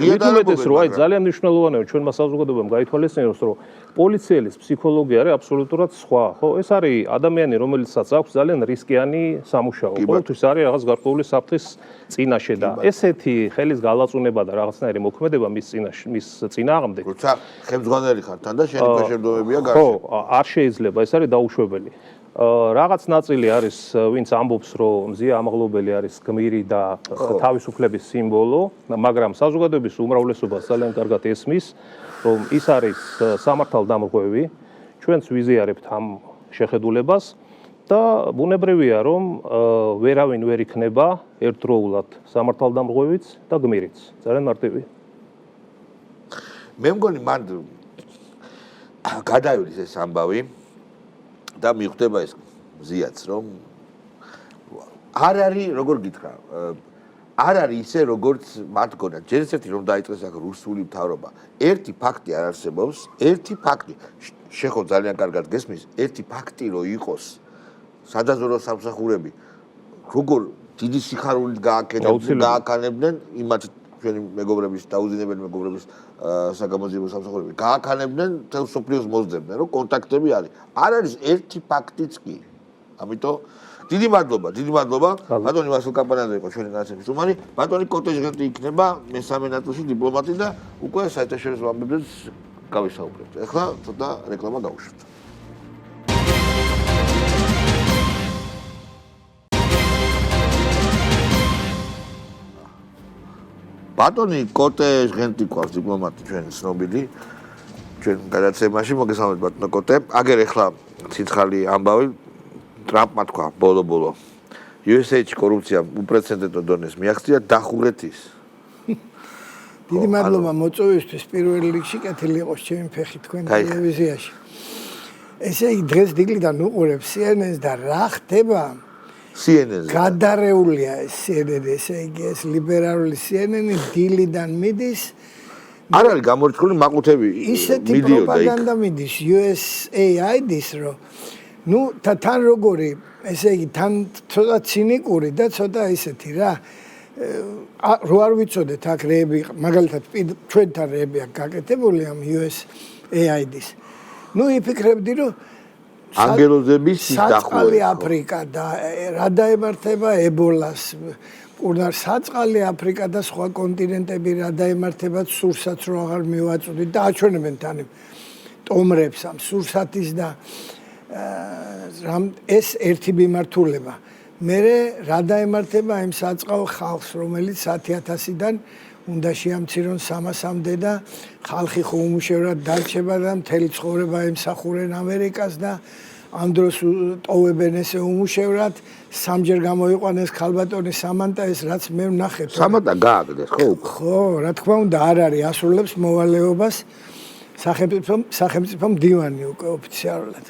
მით უმეტეს რომ აი ძალიან მნიშვნელოვანია ჩვენმა საზოგადოებამ გაითვალისწინოს რომ პოლიციელის ფსიქოლოგია არის აბსოლუტურად სხვა, ხო? ეს არის ადამიანი, რომელსაც აქვს ძალიან რისკიანი სამუშაო. ყოველთვის არის რაღაც გარკვეული საფრთხის წინაშე და ესეთი ხელის გალაწუნება და რაღაცნაირი მოქმედება მის წინააღმდეგ. როცა ხელმძღვანელი ხარ თან და შენი ქვეშევრდომებია გარშემო. ხო, არ შეიძლება, ეს არის დაუშვებელი. რაღაც ნაწილი არის, ვინც ამბობს, რომ მზია ამაღლობელი არის გმირი და თავისუფლების სიმბოლო, მაგრამ საზოგადოების უმრავლესობა ძალიან კარგად ესმის, რომ ის არის სამართალდამრღვევი, ჩვენც ვიზიარებთ ამ შეხედულებას და ბუნებრივია, რომ ვერავინ ვერ იქნება ერთდროულად სამართალდამრღვევიც და გმირიც. ძალიან მარტივია. მე მგონი მან გადაივლის ეს ამბავი და მიხვდება ეს მზიაც რომ არ არის როგორ გითხრა არ არის ისე როგორც მათ გონა ჯერ ერთი რომ დაიწყეს აქ რუსული მთავრობა ერთი ფაქტი არ არსებობს ერთი ფაქტი შეხო ძალიან კარგად გესმის ერთი ფაქტი რომ იყოს სადაზვერვო სამსახურები როგორ დიდი სიხარულით გააკანებდნენ იმათ ჩვენი მეგობრების დაუძინებელი მეგობრების საგამოძიებო სამსახურები გააკანებდნენ თელ სოფლიოს მოსდებდნენ რომ კონტაქტები არის არ არის ერთი ფაქტიც კი ამიტომ დიდი მადლობა ბატონი ვასილ კაპანაძე იყო ჩვენი განაცემის სტუმარი ბატონი კოტეჟღენტი იქნება მესამე ნაწილში დიპლომატი და უკვე საერთაშორისო ამბებზეც გავისაუბრებთ ეხლა ცოტა რეკლამა გავუშვით ბატონი კოტეჟღენტი ყავს დიპლომატი ჩვენი ცნობილი ჩვენ გადაცემაში მოგესალმებით ბატონო კოტე აგერ ეხლა ცოცხალი ამბავი ტრამპმა თქვა ბოლო USA-ში კორუფცია უპრეცედენტო დონეს მიაღწია დახურეთის დიდი მადლობა მოწვევისთვის პირველ რიგში კეთილი იყოს ჩემი ფეხი თქვენ ტელევიზიაში ესე იგი დღეს დილიდან უყურებ CNN-ს და რა ხდება CNN-ზე გადარეულია ეს CNN ესე იგი ეს ლიბერალური CNN დილიდან მიდის არ არის გამორჩეული მაყუთები ისეთი მიდიოდა იქ პროპაგანდა მიდის USAID-ის რომ ნუ თან როგორი ესე იგი თან ცოტა ცინიკური და ცოტა ისეთი რა რო არ ვიცოდეთ აქ რეები მაგალითად ჩვენთან რეები აქ გაკეთებული ამ USAID-ის ნუ იფიქრებდი რომ ანგელოზების საწყალი აფრიკა და რა დაემართება ებოლას კურნარ საწყალი აფრიკა და სხვა კონტინენტები რა დაემართება სურსათს რო აღარ მივაწვდით და აჩვენებენ თან ტომრებს ამ სურსათის და ეს ერთი მიმართულება მე რა დაემართება იმ საწყალ ხალხს რომელიც 10,000-დან უნდა შეამცირონ 300-მდე და ხალხი ხო უმუშევრად დარჩება და მთელი ცხოვრება ემსახურენ ამერიკას და ამ დროს ტოვებენ ესე უმუშევრად სამჯერ გამოიყვანეს ქალბატონი სამანტა ეს რაც მე ვნახე სამანტა გააგდეს ხო რა თქმა უნდა არ არის ასრულებს მოვალეობას სახელმწიფო მდივანი უკვე ოფიციალურად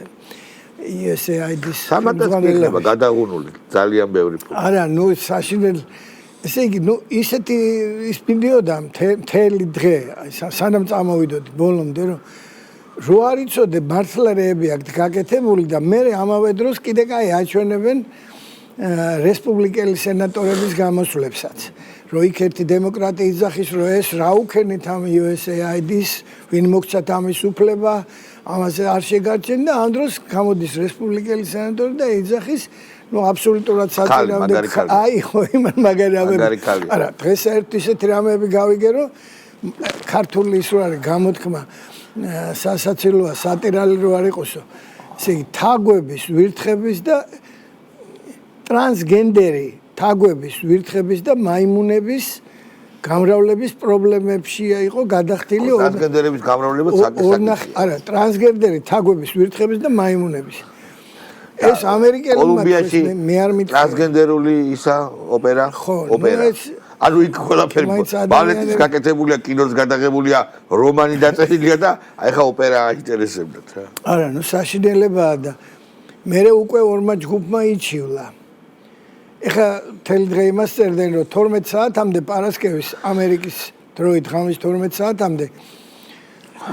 USAID-ის სამანტას იქნება გადაღუნული ძალიან ბევრი ფული არა ნუ საშინელი ესე იგი ნუ ისეთი ის მიდიოდა მთელი დღე სანამ წამოვიდოდი ბოლომდე რომ რო არ იცოდე მართლა რეები აქ გაკეთებული და მე ამავე დროს კიდე კაი აჩვენებენ რესპუბლიკელი სენატორების გამოსვლებსაც რო იქ ერთი დემოკრატი იძახის რომ ეს რა უქენით ამ USAID-ის ვინ მოგცათ ამის უფლება ამაზე არ შეგარჩენ და ამ დროს გამოდის რესპუბლიკელი სენატორი და იძახის ნუ აბსოლუტურად საწინააღმდეგო აი ხო იმან მაგარი არა დღეს ერთ ისეთი რამეები გავიგე რომ ქართული ის რო არის გამოთქმა სასაცილოა სატირალი რო არ იყოსო ესე იგი თაგვების ვირთხების და ტრანსგენდერი თაგვების ვირთხების და მაიმუნების გამრავლების პრობლემებში იყო გადახდილი ტრანსგენდერების გამრავლება საკითხი არა ტრანსგენდერი თაგვების ვირთხების და მაიმუნების ეს ამერიკელებმა მე არ მითხრა ტრანსგენდერული ისა ოპერა ანუ იქ ყველაფერი ბალეტის გაკეთებულია კინოს გადაღებულია რომანი დაწერილია და აი ხა ოპერა აინტერესებდათ რა არა ნუ საშინელებაა და მე უკვე ორმა ჯგუფმა იჩივლა ეხა თელ დღე იმას წერდნენ რომ 12 საათამდე პარასკევის ამერიკის დროით ღამის 12 საათამდე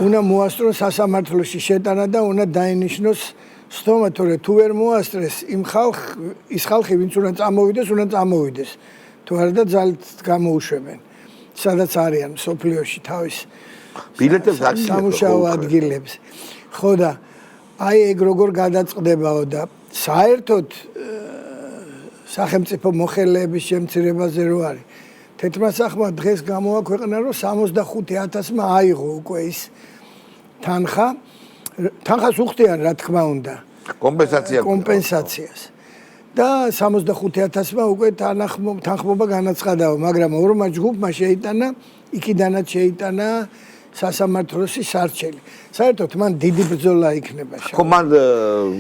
უნდა მოასწროს სასამართლოში შეტანა და უნდა დაინიშნოს სტომა, თორე თუ ვერ მოასწრეს, ის ხალხი, ვინც უნდა წამოვიდეს, უნდა წამოვიდეს. თუ არა და ძალით გამოუშვებენ. სადაც არიან სოფლიოში თავის ბილეთებს აქციებს სამუშაო ადგილებს. ხო და აი ეგ როგორ გადაწყდებაო და საერთოდ სახელმწიფო მოხელეების შემცირებაზე რო არის. თეთრმა სახმა დღეს გამოაქვეყნა, რომ 65,000-მა აიღო უკვე ის თანხას უხდიან, რა თქმა უნდა. კომპენსაციას. და 65,000-მა უკვე თანხმობა განაცხადაო, მაგრამ ორმა ჯგუფმა შეიტანა, იქიდანაც შეიტანა სასამართლოს სარჩელი. საერთოდ მან დიდი ბრძოლა იქნება. ხო, მან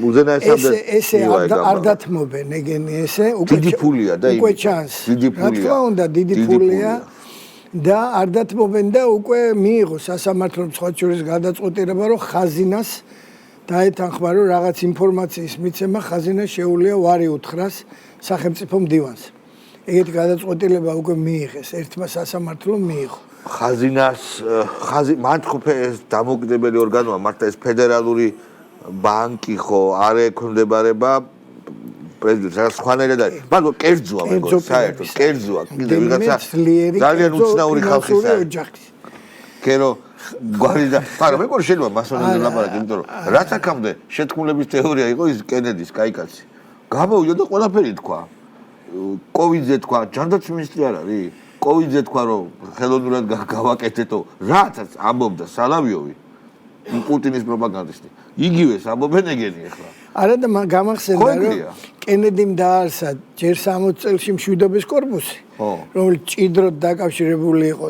უზენაესამდე ესე არ დათმობენ ეგენი ესე, დიდი ფულია და უკვე ჩანს. რა თქმა უნდა, დიდი ფულია და არ დათმობენ და უკვე მიიღო სასამართლომ სხვა შორის გადაწყვეტილება, რომ ხაზინას დაეთანხმა, რომ რაღაც ინფორმაციის მიცემა ხაზინას შეუძლია ვარი უთხრას სახელმწიფო მდივანს. ეგეთი გადაწყვეტილება უკვე მიიღეს, ერთმა სასამართლომ მიიღო. ხაზინას მან ხო დამოუკიდებელი ორგანოა, მართლა ეს ფედერალური ბანკი ხო არ ექვემდებარება პრეზიდენტს, რა სხვანაირად არის. მაგრამ კერძოა მეგონა, საერთოდ კერძოა. კიდე ვიღაცა ძალიან უცნაური ხალხისა. კერო გვარი და მაგრამ მე მგონი შეიძლება მასონებზე ლაპარაკი, იმიტომ რომ რაც აქამდე შეთქმულების თეორია იყო ის კენედის კაიკაცი. გამოვიდა და ყველაფერი თქვა. კოვიდზე თქვა, ჯანდაცვის მინისტრი არ არის? კოვიდზე თქვა, რომ ხელოვნურად გავაკეთეთო, რასაც ამბობდა სალავიოვი, პუტინის პროპაგანდისტი. იგივეს ამბობენ ეგენი ახლა. არა და გამახსენდა, რომ კენედიმ დაარსა ჯერ 60 წელში მშვიდობის კორპუსი, რომელიც ჭიდროდ დაკავშირებული იყო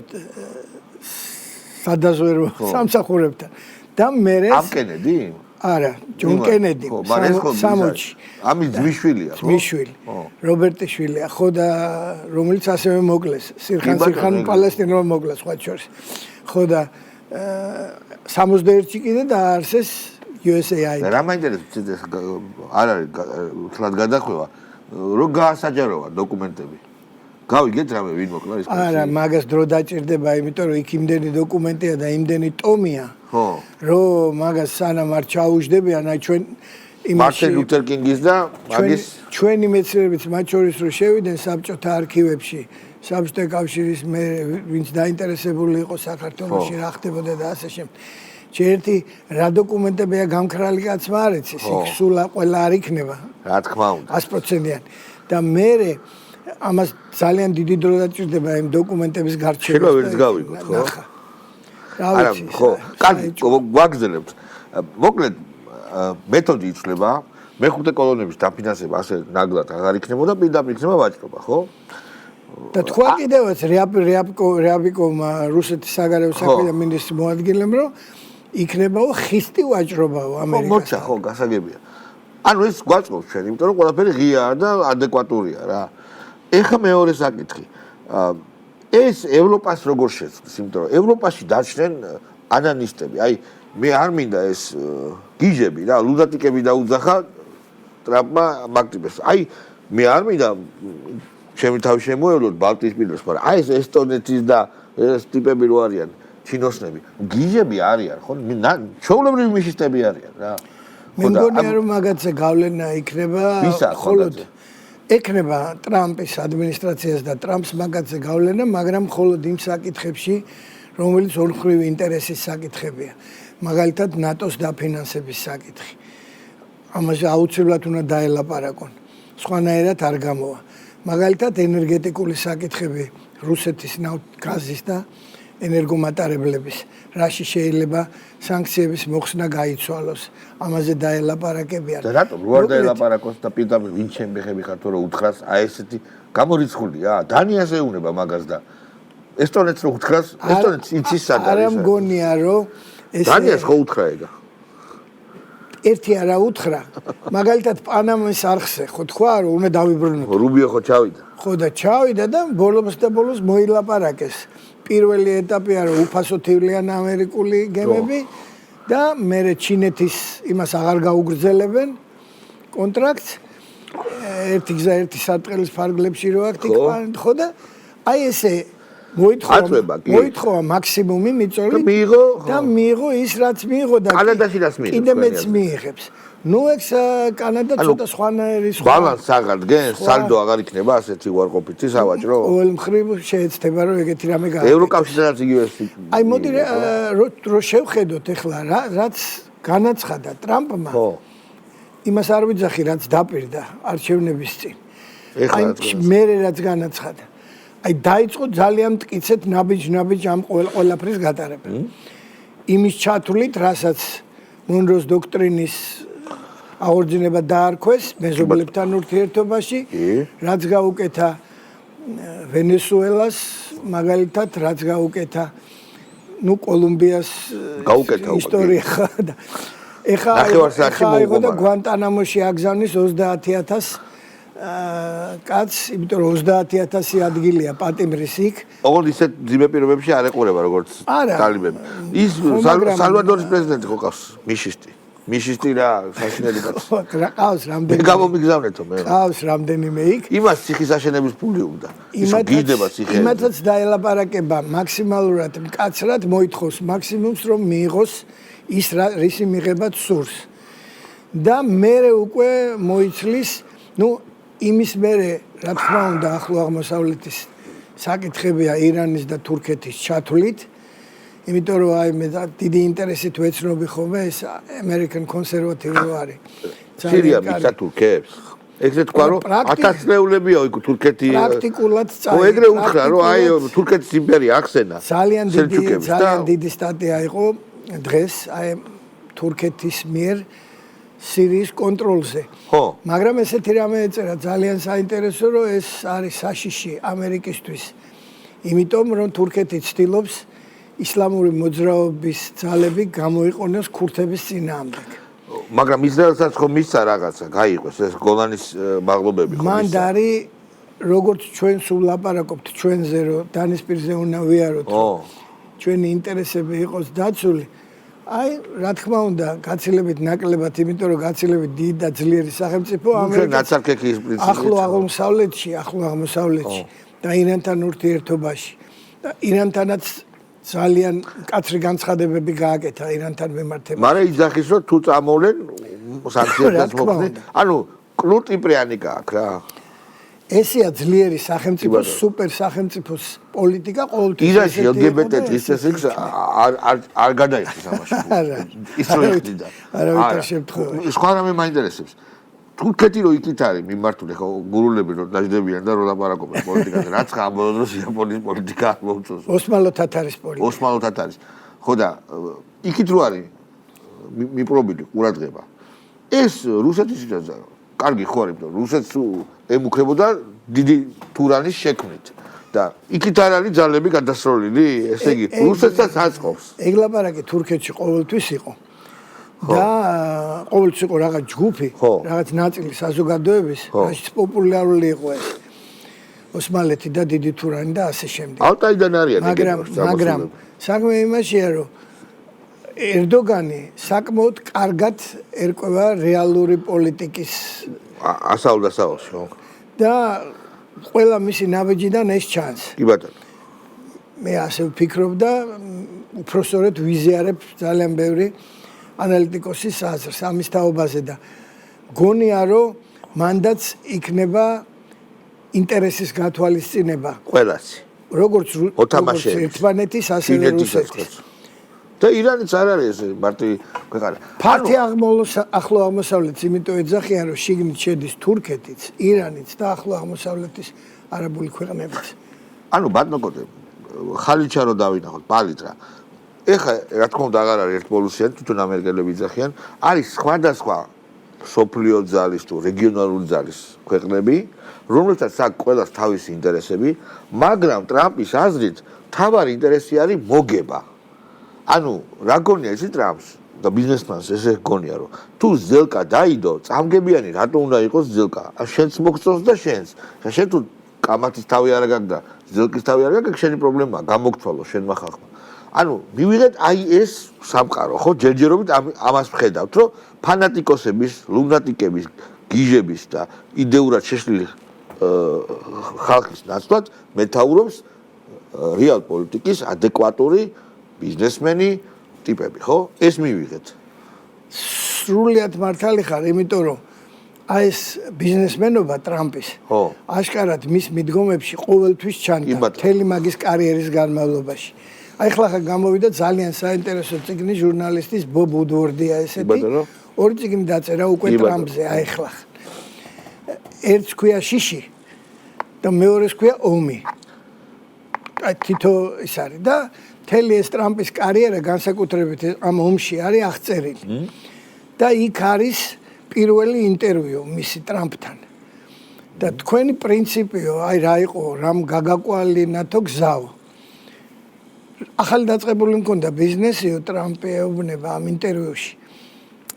სადაზვერვო სამსახურებთან. და მერე ამ კენედი? არა, ჯონ კენედი. 60-ში. ამის ძმისშვილია, ხო? ძმისშვილი. რობერტიშვილია, ხო და რომელიც ასევე მოკლეს. სირხან პალესტინელმა მოკლეს სხვა შორის. ხო და 61-ში კიდე დაარსეს USAID. რა მაინტერესებს არ არის თლად გადახვევა, რომ გაასაჯაროა დოკუმენტები. გავიგეთ რამე ვინ მოკლა ის. არა, მაგას დრო დაჭირდება, იმიტომ რომ იქ იმდენი დოკუმენტია და იმდენი ტომია. ხო. რომ მაგას სანამ არ ჩაუждებიან, აი ჩვენ მარტინ ლუთერ კინგის და მაგის ჩვენი მეცნიერებიც მათ შორის რომ შევიდნენ საბჭოთა არქივებში, საბჭოთა კავშირის მე ვინც დაინტერესებული იყო საქართველოში რა ხდებოდა და ასე შემდეგ. ერთი რა დოკუმენტებია გამქრალი კაცმა არ იცის, იქ სულ ყველა არ იქნება. რა თქმა უნდა. 100%-იან. და მე ამას ძალიან დიდი დრო დაჭირდება იმ დოკუმენტების გარჩევა. შეიძლება ვერც გავიგოთ, ხო? არა, ხო, კარგი, გვაგზელებთ. მოკლედ მეთოდი იცვლება, მეხუთე კოლონების დაფინანსება ასე ნაგლად აღარ იქნებოდა, პირდაპირ იქნება ვაჭრობა, ხო? და თქვა კიდევაც რიაბიკოვმა რუსეთის საგარეო საქმეთა მინისტრის მოადგილემ, რომ იქნებაო ხისტი ვაჭრობაო ამერიკასთან. მოცა, ხო, გასაგებია. ანუ ეს გვაწყობს ჩვენ, იმიტომ რომ ყველაფერი ღიაა და ადეკვატურია რა. ეხა მეორე საკითხი. ეს ევროპას როგორ შეცვლის, იმიტომ რომ ევროპაში დაჩნენ ანანისტები. აი, მე არ მინდა ეს გიჟები რა, ლუდატიკები დაუძახა ტრამპმა მაგტიპებს. აი, მე არ მინდა ჩემი თავი შემოევლოთ ბალტიისპირას, მაგრამ აი ეს ესტონეთის და ეს ტიპები რო არიან, ჩინოსნები, გიჟები არიან, ხო? ჩვეულებრივი მიშისტები არიან რა. მე მგონია რომ მაგაცე გავლენა იქნება მხოლოდ ექნება ტრამპის ადმინისტრაციას და ტრამპს მაგაცე გავლენა, მაგრამ მხოლოდ იმ საკითხებში, რომელიც ორმხრივი ინტერესის საკითხებია. მაგალითად ნატოს დაფინანსების საკითხი. ამაზე აუცილებლად უნდა დაელაპარაკონ. სხვანაირად არ გამოვა. მაგალითად ენერგეტიკული საკითხები რუსეთის გაზის და ენერგომატარებლების, რაში შეიძლება სანქციების მოხსნა გაიცვალოს. ამაზე დაელაპარაკებიან. და რატომ რო არ დაელაპარაკოს და პირდაპირ ვინ ჩემბეხები ხართო რომ უთხრას, აი ესეთი გამორიცხულია. დანიას ეუნება მაგას და ესტონეთს რო უთხრას, ესტონეთს იცის სად არის. არა მგონია რომ ეს დანიას ხო უთხრა ეგა. ერთი არა უთხრა. მაგალითად პანამის არხზე ხო თქვა რომ უნდა დავიბრუნოთ. რუბიო ხო ჩავიდა. ხო და ჩავიდა და ბოლოს მოილაპარაკეს. პირველი ეტაპია რომ უფასო თვლიან ამერიკული გემები და მერე ჩინეთის იმას აღარ გაუგრძელებენ კონტრაქტს. ერთი გზა ერთი სარტყელის ფარგლებში რო აქ თქმა, ხო და აი ესე აწვება კი. მოითხოვა მაქსიმუმი მიწორი და მიიღო, და მიიღო ის რაც მიიღო და კანადაში რაც მიიღო, კიდე მეც თქვენი მიიღებს. ნუ ეგ კანადა ცოტა სხვანაირი ბალანს აღადგენს, სალდო აღარ იქნება ასეთი უარყოფითი სავაჭრო. ყოველ მხრივ შეეცდება რომ ეგეთი რამე გააკეთოს. ევროკავშირსაც იგივე. აი მოდი რო შევხედოთ ახლა რაც განაცხადა ტრამპმა. ხო. იმას არ ვიძახი რაც დაპირდა არჩევნების წინ. ეხლა აი რაც მე რაც განაცხადა. აი დაიწყო ძალიან მტკიცედ ნაბიჯ ამ ყველაფრის გატარება. იმის ჩათვლით, რასაც მონროს დოქტრინის აღორძინება დაარქვეს მეზობლებთან ურთიერთობაში, რაც გაუკეთა ვენესუელას, მაგალითად, რაც გაუკეთა კოლუმბიას ისტორია და ეხა იყო და გვანტანამოში აგზავნის 30,000 კაცს, იმიტომ რომ 30,000 ადგილია პატიმრის იქ. ოღონდ ისეთ ძიმე პირობებში არ ეყურება როგორც ტალიბები. ის სალვადორის პრეზიდენტი ხო ყავს, მიშისტი რა საშინელი კაცი. ყავს რამდენი. მე გამომიგზავნეთო მე. ყავს რამდენიმე იქ. იმას ციხის აშენების ფული უნდა. ის გიждდება ციხე. იმათაც დაელაპარაკება მაქსიმალურად მკაცრად მოითხოვს მაქსიმუმს რომ მიიღოს ის რისი მიღებაც სურს. და მერე უკვე მოიცლის, იმის მერე რა თქმა უნდა ახლო აღმოსავლეთის საკითხებია ირანის და თურქეთის ჩათვლით. იმიტომ რომ აი მე დიდი ინტერესით ვეცნობი ხოლმე ეს ამერიკან კონსერვატივი ვარი. სირია მისცა თურქებს. ეგრე თქვა რომ 1000 წლეულებია იქ თურქეთი. პრაქტიკულად ო ეგრე უთხრა რომ აი თურქეთის იმპერია ახსენა. ძალიან დიდი სტატია იყო დღეს აი თურქეთის მიერ სირიის კონტროლზე. ხო. მაგრამ ესეთი რამე ეწერა ძალიან საინტერესო რომ ეს არის საშიში ამერიკისთვის. იმიტომ რომ თურქეთი ცდილობს ისლამური მოძრაობის ძალები გამოიყენოს ქურთების წინააღმდეგ. მაგრამ ისრაელსაც ხო მისცა რაღაცა, გაიყვეს ეს გოლანის მაღლობები ხო. მან არის როგორც ჩვენ სულ ლაპარაკობთ ჩვენზე რომ დანისპირზე უნდა ვიაროთ. ჩვენი ინტერესები იყოს დაცული. აი, რა თქმა უნდა, გაცილებით ნაკლებად, იმიტომ რომ გაცილებით დიდი და ძლიერი სახელმწიფო ამერიკის ახლო აღმოსავლეთში და ირანთან ურთიერთობაში და ირანთანაც ძალიან მკაცრი განცხადებები გააკეთა ირანთან მიმართებაში. მაგრამ იძახის რომ თუ წამოვლენ სანქციებსაც მოხდენ. ანუ კლუტიპრიანი გააქვს რა. ესეა ძლიერი სახელმწიფოს, სუპერ სახელმწიფოს პოლიტიკა ყოველთვის. ირანში LGBT წესრიგს არ გადაიხდის ამაში. ის რო იხდიდა. არავითარ შემთხვევაში. სხვა რამე მაინტერესებს. თურქეთი რო იქით არის მიმართული ხო გურულები რო დაждდებიან და რო ლაპარაკობენ პოლიტიკაზე. რაც ხა ამ ბოლო დროს იაპონიის პოლიტიკა მოუწევს. ოსმალო-თათარის პოლიტიკა. ოსმალო-თათარის. ხო და იქით რო არის მიპრობილი ყურადღება. ეს რუსეთის სიტუაცია კარგი ხო არის, რომ რუსეთს ემუქრებოდა დიდი თურანის შექმნით და იქით არ არის ძალები გადასროლილი, ესე იგი რუსეთსაც აწყობს. ეგ ლაპარაკი თურქეთში ყოველთვის იყო. და ყოველთვის იყო რაღაც ჯგუფი, რაღაც ნაწილი საზოგადოების, რაც პოპულარული იყო ეს. ოსმალეთი და დიდი თურანი და ასე შემდეგ. ალტაიდან არიან მაგრამ საქმე იმაშია, რომ ერდოგანი საკმაოდ კარგად ერკვევა რეალური პოლიტიკის ასაულსავალს, ხო? და ყველა მისი ნაბიჯიდან ეს ჩანს. კი ბატონო. მე ასე ვფიქრობ და უფრო სწორედ ვიზიარებ ძალიან ბევრი ანალიტიკოსის აზრს ამის თაობაზე და გონია რომ მანდაც იქნება ინტერესის გათვალისწინება ყველასი. როგორც ერთმანეთის ასევე რუსეთის. და ირანიც არ არის ეს მარტივი ქვეყანა. ფართი ახლო აღმოსავლეთს, იმიტომ ეძახიან რომ შიგნით შედის თურქეთიც, ირანიც და ახლო აღმოსავლეთის არაბული ქვეყნებიც. ანუ ბატონო ხალიჩა რო დავინახოთ, პალიტრა. ეხა რა თქმა უნდა აღარ არის ერთბოლოსიანი, თვითონ ამერიკელები იძახიან, არის სხვადასხვა სოფლიო ძალის თუ რეგიონალური ძალის ქვეყნები, რომლებსაც აქვს ყველას თავისი ინტერესები, მაგრამ ტრამპის აზრით თავარი ინტერესი არის მოგება. ანუ რა გონია ისი ტრამპს და ბიზნესმენს ესე გონია რომ თუ ზელკა დაიდო, წამგებიანი რატო უნდა იყოს ზელკა? შენც მოგწონს და შენც. შენ თუ კამათის თავი არ გაქვს და ზელკის თავი არ გაქვს, შენი პრობლემაა, გამოგცვალო შენმა ხალხმა. ანუ მივიღეთ აი ეს სამყარო, ხო, ჯერჯერობით ამას ვხედავთ, რომ ფანატიკოსების, ლუნატიკების, გიჟების და იდეურად შეშლილი ხალხის ნაცვლად მეთაურობს რეალ პოლიტიკის ადეკვატური ბიზნესმენი ტიპები, ხო? ეს მივიღეთ. სრულიად მართალი ხარ, იმიტომ რომ აი ეს ბიზნესმენობა ტრამპის ხო. აშკარად მის მიდგომებში ყოველთვის ჩანდა მთელი მაგის კარიერის განმავლობაში. აი ხლა გამოვიდა ძალიან საინტერესო წიგნი ჟურნალისტის ბობ უდვორდია ესეთი. ორი წიგნი დაწერა უკვე ტრამპზე, აი ხლა. ერთს ქვია შიში და მეორეს ქვია ომი. აი თითო ის არის და მთელი ეს ტრამპის კარიერა განსაკუთრებით ამ ომში არის აღწერილი. და იქ არის პირველი ინტერვიუ მისი ტრამპთან. და თქვენი პრინციპიო, აი რა იყო, რამ გაგაკვალინათო გზაო. ახალი დაწყებული მქონდა ბიზნესიო ტრამპი ეუბნება ამ ინტერვიუში.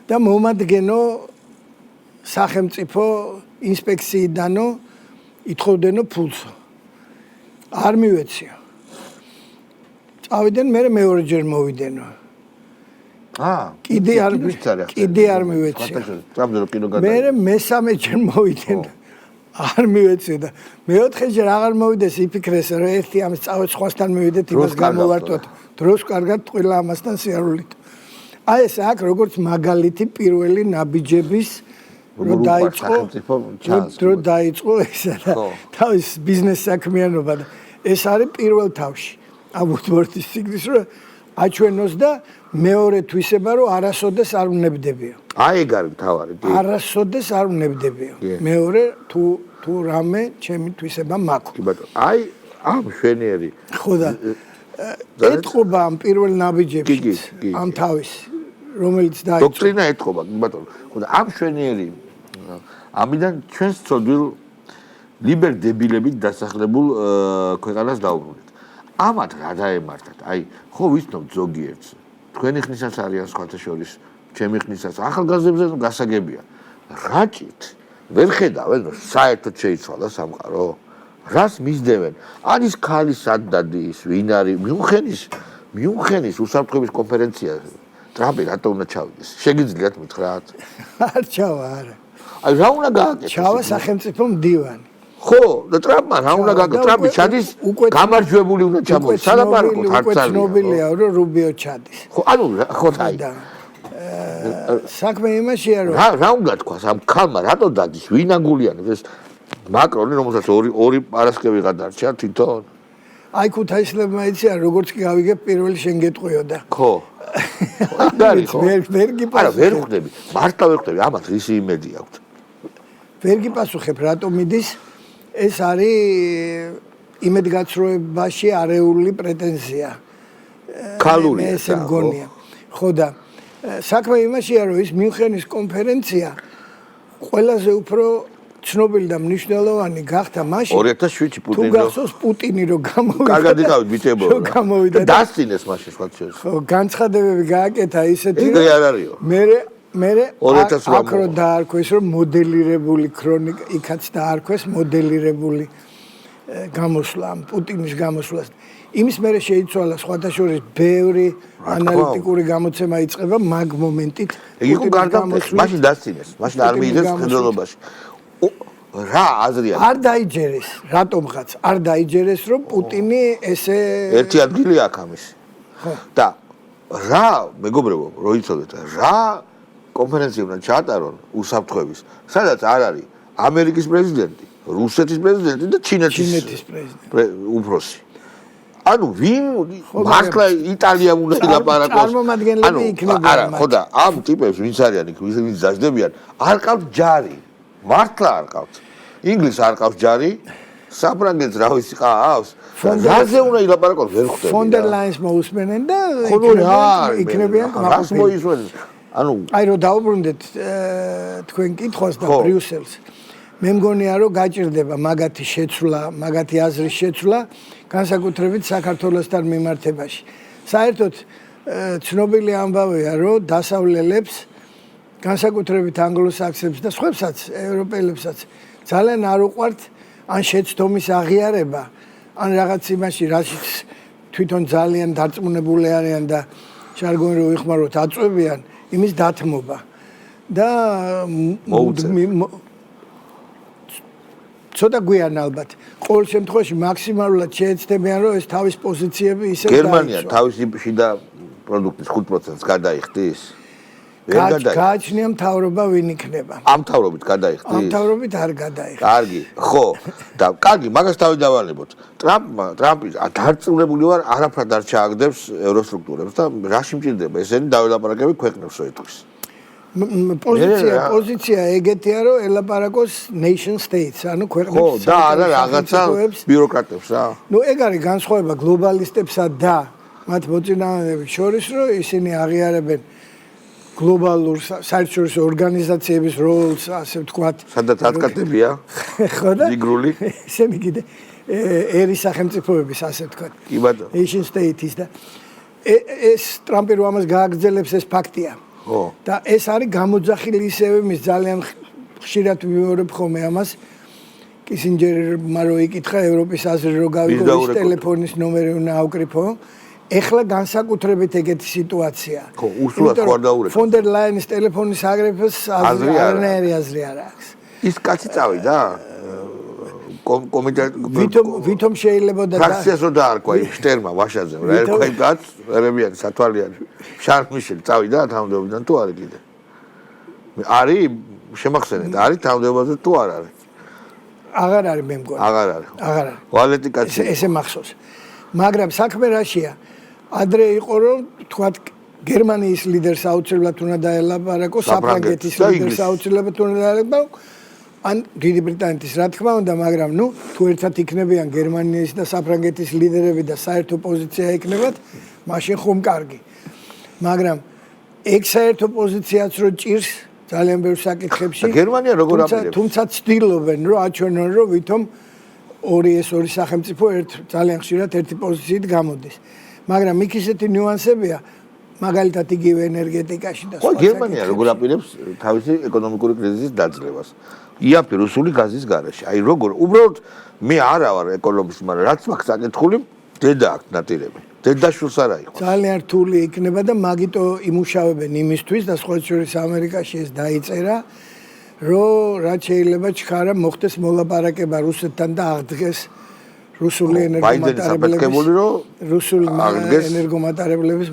და მომადგენო სახელმწიფო ინსპექციიდანო ითხოვდენო ფულსო. არ მივეციო. წავიდნენ მე მეორეჯერ მოვიდენო. კიდე არ მივეციო. მე მესამეჯერ მოვიდენო. არ მივეციო და მეოთხეჯერ აღარ მოვიდეს იფიქრეს რომ ერთი ამის წავეც სხვასთან მივიდეთ იმას გამოვარტოთ. დროს კარგად ტყილა ამასთან სიარულით. აი ეს აქ როგორც მაგალითი პირველი ნაბიჯების რომ დაიწყო ესა და თავის ბიზნეს საქმიანობა და ეს არის პირველ თავში. ამ უდვორდის ციგნის რომ აჩვენოს და მეორე თვისება რომ არასოდეს არ უნებდებიო. აი ეგ არის მთავარი. არასოდეს არ უნებდებიო. მეორე თუ რამე ჩემი თვისება მაქვს. კი ბატონო. აი ამ შვენიერი. ხო და ეთყობა ამ პირველ ნაბიჯებში ამ თავის რომელიც დაიწყო. დოქტრინა ეთყობა, კი ბატონო. ხო და ამ შვენიერი ამიდან ჩვენს ცოდვილ ლიბერდებილებით დასახლებულ ქვეყანას დაუბრუნდით. ამათ რა დაემართათ? აი, ხო ვიცნობთ ზოგიერთს. თქვენი ხნისაც არიან სხვათა შორის, ჩემი ხნისაც ახალგაზრდებზე გასაგებია. რაჭით ვერ ხედავენ, რომ საერთოდ შეიცვალა სამყარო? რას მისდევენ? არის ქალის ადდადის, ვინ არის მიუნხენის უსაფრთხოების კონფერენცია ტრამპი რატო უნდა ჩავიდეს? შეგიძლიათ მითხრათ? არ ჩავა, არა. აი რა უნდა გააკეთოს? ჩავა სახელმწიფო მდივანი. ხო, და ტრამპმა რა უნდა გააკეთოს? ტრამპი ჩადის, გამარჯვებული უნდა ჩამოიდეს. სალაპარაკოთ არც არის. ცნობილია, რომ რუბიო ჩადის. ხო, ანუ ხო თაი. საქმე იმაშია, რომ რა უნდა თქვას ამ ქალმა, რატო დადის? ვინ აგულიანებს ეს მაკრონი, რომელსაც ორი პარასკევი გადარჩა თვითონ? აი ქუთაისლებმა იციან, როგორც კი გავიგებ, პირველი შენ გეტყვიოდა. ხო. დარი ხო? ვერ გიპასუხებ. არა, ვერ ხვდები. მართლა ვერ ხვდები, ამათ რისი იმედი აქვთ? ვერ გიპასუხებ, რატომ მიდის? ეს არის იმედგაცრუებაში არეული პრეტენზია. ქალური ესე მგონია. ხო და საქმე იმაშია, რომ ის მიუნხენის კონფერენცია ყველაზე უფრო ცნობილი და მნიშვნელოვანი გახდა მაშინ 2007 თუ გახსოვს პუტინი რომ გამოვიდა. კარგად იყავით ბიჭებო. გამოვიდა. დასწინეს მაშინ სხვა შორის. ხო, განცხადებები გააკეთა ისეთი ეგრე არ არისო. მე აქ რო დაარქვეს რომ მოდელირებული ქრონიკა, იქაც დაარქვეს მოდელირებული გამოსვლა, პუტინის გამოსვლას. იმის მერე შეიცვალა სხვათა შორის ბევრი ანალიტიკური გამოცემა იწყება მაგ მომენტით. იგი ხო გარდა მაშინ დასწინეს, მაშინ არ მიიღეს ხელოვნებაში. რა აზრია? არ დაიჯერეს, რატომღაც არ დაიჯერეს რომ პუტინი ესე ერთი ადგილი აქვს ამისი. ხო. და რა მეგობრებო, რო იცოდეთ, რა კონფერენცია უნდა ჩაატარონ უსაფრთხოების, სადაც არ არის ამერიკის პრეზიდენტი, რუსეთის პრეზიდენტი და ჩინეთის პრეზიდენტი. უფროსი. ანუ ვინ მართლა იტალიამ უნდა ილაპარაკოს? წარმომადგენლები იქნებიან. არა, ხო და ამ ტიპებს ვინც არიან იქ, ვინც დაждდებიან, არ ყავთ ჯარი. მართლა არ ყავთ. ინგლისს არ ყავს ჯარი, საფრანგეთს რა ვიცი ყავს. რაზე უნდა ილაპარაკოს, ვერ ხვდები. ფონდერ ლაინს მოусმენენ და იქნებიან კმაყოფილები. რას მოისმენენ? ანუ აი რომ დაუბრუნდეთ თქვენ კითხვას და ბრიუსელს. მე მგონია რომ გაჭირდება მაგათი შეცვლა, მაგათი აზრის შეცვლა, განსაკუთრებით საქართველოსთან მიმართებაში. საერთოდ ცნობილი ამბავია, რომ დასავლელებს, განსაკუთრებით ანგლოსაქსებს და სხვებსაც, ევროპელებსაც ძალიან არ უყვართ ან შეცდომის აღიარება, ან რაღაც იმაში, რაშიც თვითონ ძალიან დარწმუნებული არიან და ჟარგონი რო ვიხმაროთ, აწვევიან იმის დათმობა. და ცოტა გვიან ალბათ. ყოველ შემთხვევაში მაქსიმალურად შეეცდებიან რომ ეს თავის პოზიციები ისე გერმანია თავისი შიდა პროდუქტის 5%-ს გადაიხდის. გააჩნია მთავრობა ვინ იქნება. ამ მთავრობით გადაიხდის? ამ მთავრობით არ გადაიხდის. კარგი, ხო. და კარგი, მაგას თავი დავალებოთ. ტრამპი დარწმუნებული ვარ, არაფრად არ ჩააგდებს ევროსტრუქტურებს და რაში მჭირდება ესენი დაველაპარაკები ქვეყნებს შეიტყვის. პოზიცია ეგეთია რომ ელაპარაკოს nation states, ანუ ქვეყნებს. ხო, და არა რაღაცა ბიუროკრატებს რა. ნუ ეგ არის განსხვავება გლობალისტებსა და მათ მოწინააღმდეგეებს შორის, რომ ისინი აღიარებენ გლობალურ საერთაშორისო ორგანიზაციების როლს, ასე ვთქვათ. სადაც აწკატებია. ხო და იგრული. ისინი კიდე ერის სახელმწიფოების, ასე ვთქვათ. კი ბატონო. nation states და ეს ტრამპი რომ ამას გააგრძელებს ეს ფაქტია. ხო. და ეს არის გამოძახილი ისევე მის ძალიან ხშირად ვიმეორებ ხოლმე ამას. კისინჯერმა რო იკითხა ევროპის აზრი რო გავიგო ის ტელეფონის ნომერი უნდა ავკრიფო. ეხლა განსაკუთრებით ეგეთი სიტუაცია. ხო, უსულაც ხარ დაურეკე. ფონ დერ ლაინის ტელეფონის აგრიფოს არანაირი აზრი არ აქვს. ის კაცი წავიდა კომიტეტ ვითომ შეიძლება და ფრაქციას რო დაარქვა იმ შტერმა ვაშაძე რა ერქვა იმ კაცს ერებიანი სათვალიანი შარლ მიშელი წავიდა თანამდებობიდან თუ არა კიდე არის შემახსენეთ არის თანამდებობაზე თუ არ არის აღარ არის მე მგონი აღარ არის აღარ არის ვალეტი კაცი ესე მახსოვს მაგრამ საქმე რაშია ადრე იყო რომ თქვათ გერმანიის ლიდერს აუცილებლად უნდა დაელაპარაკო საფრანგეთის ლიდერს აუცილებლად უნდა დაელაპარაკო ან დიდი ბრიტანეთის რა თქმა უნდა მაგრამ ნუ თუ ერთად იქნებიან გერმანიის და საფრანგეთის ლიდერები და საერთო პოზიცია იქნებათ მაშინ ხომ კარგი მაგრამ ეგ საერთო პოზიციაც რო ჭირს ძალიან ბევრ საკითხებში გერმანია როგორ აპირებს თუმცა ცდილობენ რომ აჩვენონ რომ ვითომ ორი სახელმწიფო ძალიან ხშირად ერთი პოზიციით გამოდის მაგრამ იქ ისეთი ნიუანსებია მაგალითად იგივე ენერგეტიკაში და სხვა გერმანია როგორ აპირებს თავისი ეკონომიკური კრიზისის დაძლევას იაფი რუსული გაზის გარეშე აი როგორ უბრალოდ მე არა ვარ ეკონომისტი მაგრამ რაც მაქვს საკითხული დედა აქვს ნატირები დედაშვილს არა იყო ძალიან რთული იქნება და მაგიტო იმუშავებენ იმისთვის და სხვა შორის ამერიკაში ეს დაიწერა რომ რაც შეიძლება ჩქარა მოხდეს მოლაპარაკება რუსეთთან და აღდგეს რუსული ენერგომატარებლების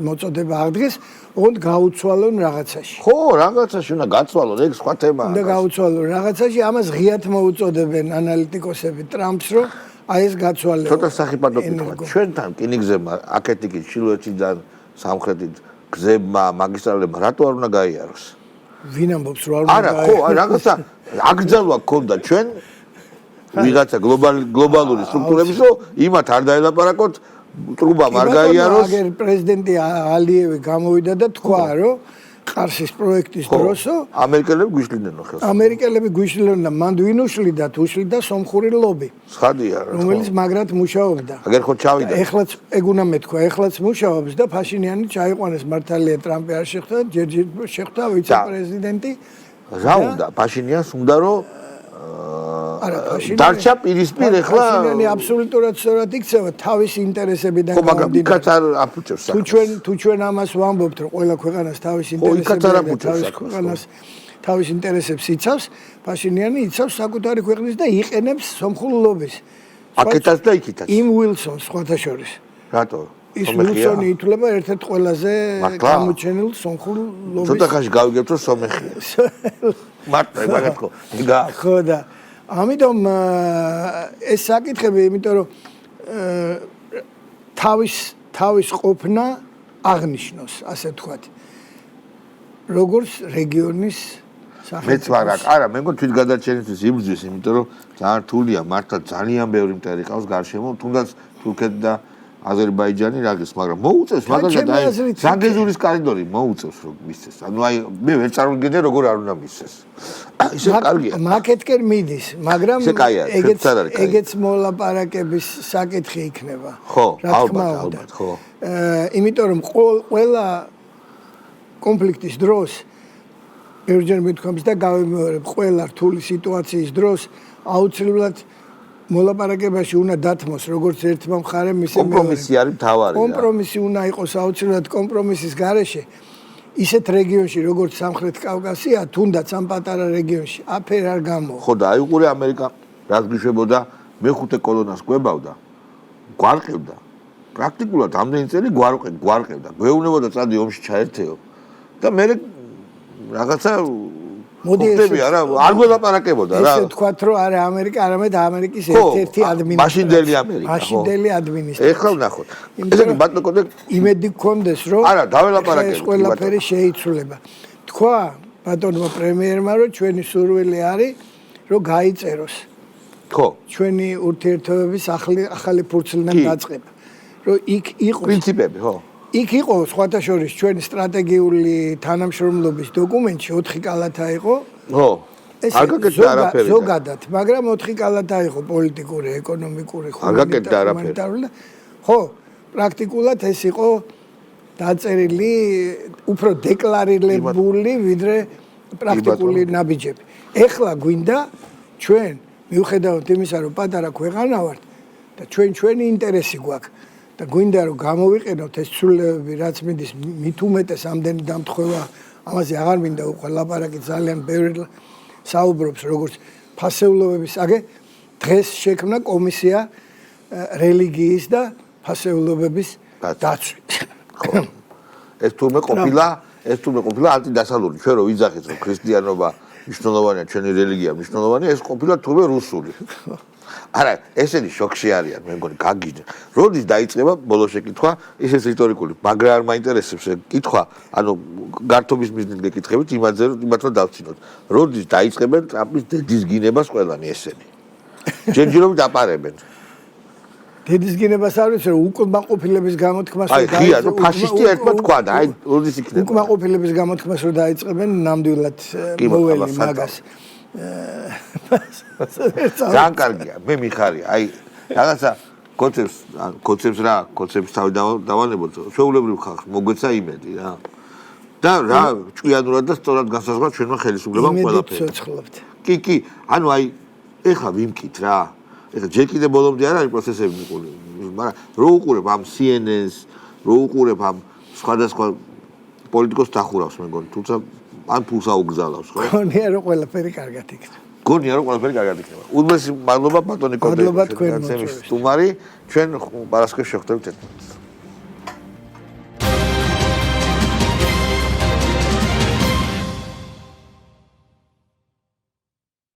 მოწოდება აღდგეს, ოღონდ გაუცვალონ რაღაცაში. ხო, რაღაცაში უნდა გაცვალონ, ეგ სხვა თემაა. უნდა გაუცვალონ რაღაცაში, ამას ღიად მოუწოდებენ ანალიტიკოსები ტრამპს, რომ აი ეს გაცვალება. ცოტა სახიფათო კითხვა. ჩვენთან რკინიგზებმა აქეთიკით ჩილოეთიდან სამხრეთით გზებმა, მაგისტრალებმა რატო არ უნდა გაიაროს? ვინ ამბობს რომ არ უნდა არა, ხო, რაღაცა აკრძალვა გქონდა ჩვენ ვიღაცა გლობალური სტრუქტურების რომ იმათ არ დაელაპარაკოთ ტრუბამ არ გაიაროს აგერ პრეზიდენტი ალიევი გამოვიდა და თქვა რომ ყარსის პროექტის დროსო ამერიკელები გვიშლიდნენო ხელს ამერიკელები გვიშლიდნენ და მანდ ვინ უშლიდა უშლიდა სომხური ლობი ცხადია რა რომელიც მაგრად მუშაობდა აგერ ხო ჩავიდა ეხლაც ეგ უნდა მეთქვა ეხლაც მუშაობს და ფაშინიანი ჩაიყვანეს მართალია ტრამპი არ შეხვდა ჯერჯერ შეხვდა ვიცე-პრეზიდენტი რა უნდა ფაშინიანს უნდა რომ დარჩა პირისპირ ეხლა ფაშინიანი აბსოლუტურად სწორად იქცევა თავის ინტერესებიდან ხო მაგრამ იქაც არ აფუჭებს თუ ჩვენ ამას ვამბობთ რომ ყველა ქვეყანას თავის ინტერესებს თავის ინტერესებს იცავს ფაშინიანი იცავს საკუთარი ქვეყნის და იყენებს სომხურ ლობის აქეთაც და იქითაც იმ უილსონს სხვათა შორის რატო ის უილსონი ითვლება ერთ-ერთ ყველაზე გამოჩენილ სომხურ ლობის ცოტა ხანში გავიგებთ რომ სომეხია მარტო მაგათ ხო და ამიტომ ეს საკითხები იმიტომ რომ თავის ყოფნა აღნიშნოს ასე ვთქვათ როგორც რეგიონის მეც ვარ არა მე მგონი თვითგადარჩენისთვის იბრძვის იმიტომ რომ ძალიან რთულია მართლა ძალიან ბევრი მტერი ყავს გარშემო თუნდაც თურქეთი და აზერბაიჯანი რაგეს მაგრამ მოუწევს მაგალითად აი ზანგეზურის კორიდორი მოუწევს რომ მისცეს ანუ აი მე ვერ წარმოგიდგენდი როგორ არ უნდა მისცეს ისე კარგია მაკეთკენ მიდის მაგრამ ეგეც მოლაპარაკების საკითხი იქნება ხო ალბათ ხო იმიტომ რომ ყველა კონფლიქტის დროს ბევრჯერ მithქვამს და გავიმეორებ ყველა რთული სიტუაციის დროს აუცილებლად მოლაპარაკებაში უნდა დათმოს როგორც ერთმა მხარემ ისე კომპრომისი არის მთავარი კომპრომისი უნდა იყოს აუცილებლად კომპრომისის გარეშე ისეთ რეგიონში როგორც სამხრეთ კავკასია თუნდაც ამ პატარა რეგიონში აფერ არ გამოვა ხო და აი უყურე ამერიკა რაც გვიშვებოდა მეხუთე კოლონას კვებავდა, გვარყევდა. პრაქტიკულად ამდენი წელი გვარყევდა. გვეუბნებოდა წადი ომში ჩაერთეო და მე რაღაცა მოდი არა არ გველაპარაკებოდა რა. ესე თქვათ რომ არა ამერიკა, არამედ ამერიკის ერთ-ერთი ადმინისტრაცია. მაშინდელი ამერიკა. მაშინდელი ადმინისტრაცია. ეხლა ვნახოთ. ესე იგი ბატონო კოდე იმედი გქონდეს რომ არა დაველაპარაკეთ. ეს ყველაფერი შეიცვლება. თქვა ბატონმა პრემიერმა რომ ჩვენი სურვილი არის რომ გაიწეროს. ხო. ჩვენი ურთიერთობების ახალი ფურცლიდან დაწყება. რომ იქ იყოს პრინციპები, ხო. იქ იყო სხვათა შორის ჩვენი სტრატეგიული თანამშრომლობის დოკუმენტში 4 კალათა იყო. ხო. არ გაკეთდა არაფერი. ზოგადად, მაგრამ 4 კალათა იყო პოლიტიკური, ეკონომიკური, ჰუმანიტარული. ხო, პრაქტიკულად ეს იყო დაწერილი უფრო დეკლარირებული ვიდრე პრაქტიკული ნაბიჯები. ეხლა გვინდა ჩვენ მიუხედავად იმისა, რომ პატარა ქვეყანა ვართ და ჩვენი ინტერესი გვაქვს და გვინდა რომ გამოვიყენოთ ეს ცვლილებები, რაც მიდის მით უმეტეს ამდენი დამთხევა, ამაზე აღარ მინდა უკვე ლაპარაკი ძალიან ბევრი საუბრობს როგორც ფასეულობების, აგე დღეს შექმნა კომისია რელიგიის და ფასეულობების დაცვით. ხო. ეს თურმე ყოფილა ანტიდასალური. ჩვენ რო ვიძახით რომ ქრისტიანობა მნიშვნელოვანია, ჩვენი რელიგია მნიშვნელოვანია, ეს ყოფილა თურმე რუსული. არა, ესენი შოქში არიან, მე მგონი გაგიჯდა. როდის დაიწყება ბოლო შეკითხვა, ისიც რიტორიკული, მაგრამ არ მაინტერესებს კითხვა, ანუ გართობის მიზნით გეკითხებით იმაზე, იმათ რომ დავცინოთ. როდის დაიწყებენ ტრამპის დედის გინებას ყველანი ესენი? ჯერჯერობით აპარებენ. დედის გინებას არ ვიცი, რომ უკმაყოფილების გამოთქმას აი, ღია, რომ ფაშისტი ერთმა თქვა და აი, როდის იქნება? უკმაყოფილების გამოთქმას რომ დაიწყებენ, ნამდვილად მოველი მაგას. ძალიან კარგია, მე მიხარია. აი, რაღაცა კონცეფტს თავი დავანებოთ, შეულებრივ ხალხს მოგვეცა იმედი რა. და რა, ჭკვიანურად და სწორად განსაზღვრა ჩვენმა ხელისუფლებამ ყველაფერი. იმედით ცოცხლობთ. კი, ანუ აი, ეხლა ვიმკით რა. ეხლა ჯერ კიდე ბოლომდე არ არის პროცესები მიყოლი, მაგრამ რო უყურებ ამ CNN-ს, რო უყურებ ამ სხვადასხვა პოლიტიკოს დახურავს მე მგონი, თუმცა ან ფულს აუგზავნავს, ხო? გონია რომ ყველაფერი კარგად იქნება. გონია რომ ყველაფერი კარგად იქნება. უდმესი მადლობა ბატონი კოდე. მადლობა თქვენ სტუმარი, ჩვენ პარასკევს შევხვდებით ერთმანეთს.